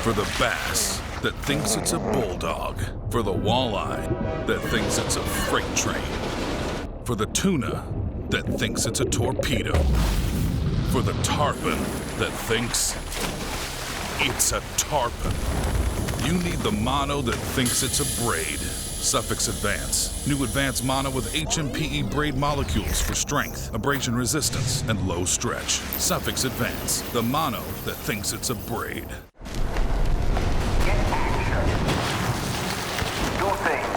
For the bass that thinks it's a bulldog. For the walleye that thinks it's a freight train. For the tuna that thinks it's a torpedo. For the tarpon that thinks it's a tarpon. You need the mono that thinks it's a braid. Suffix Advance. New Advanced Mono with HMPE braid molecules for strength, abrasion resistance, and low stretch. Suffix Advance. The mono that thinks it's a braid. Do things.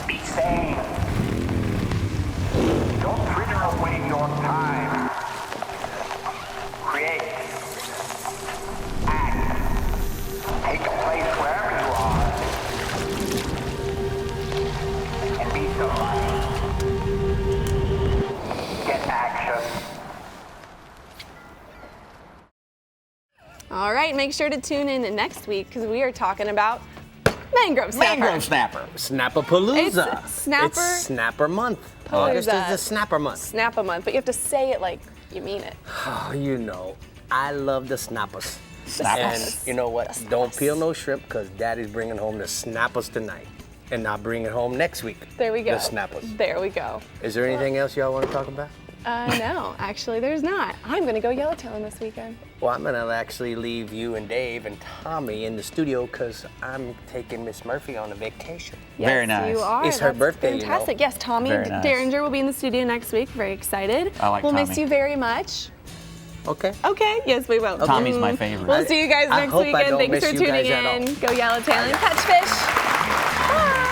Be sane. Don't fritter away your time. Create. Act. Take a place wherever you are right, make sure to tune in next week because we are talking about mangrove snapper. Mangrove snapper. Snapper-palooza. It's snapper. It's snapper month. Palooza. August is the snapper month. Snap a month, but you have to say it like you mean it. Oh, you know, I love the snappers. Snappers. And you know what? Don't peel no shrimp because Daddy's bringing home the snappers tonight. And I'll bring it home next week. There we go. The snappers. There we go. Is there anything else y'all want to talk about? No, actually, there's not. I'm going to go Yellowtail this weekend. Well, I'm going to actually leave you and Dave and Tommy in the studio because I'm taking Miss Murphy on a vacation. Yes, Very nice. You are. It's her That's birthday, fantastic. you know. Yes, Tommy Very nice. Derringer will be in the studio next week. Very excited. I like We'll Tommy. miss you very much. Okay. Okay, yes, we will. Tommy's my favorite. We'll see you guys I next hope I weekend. don't Thanks miss for you tuning guys at all. in. Go Yellowtail and catch fish. Bye.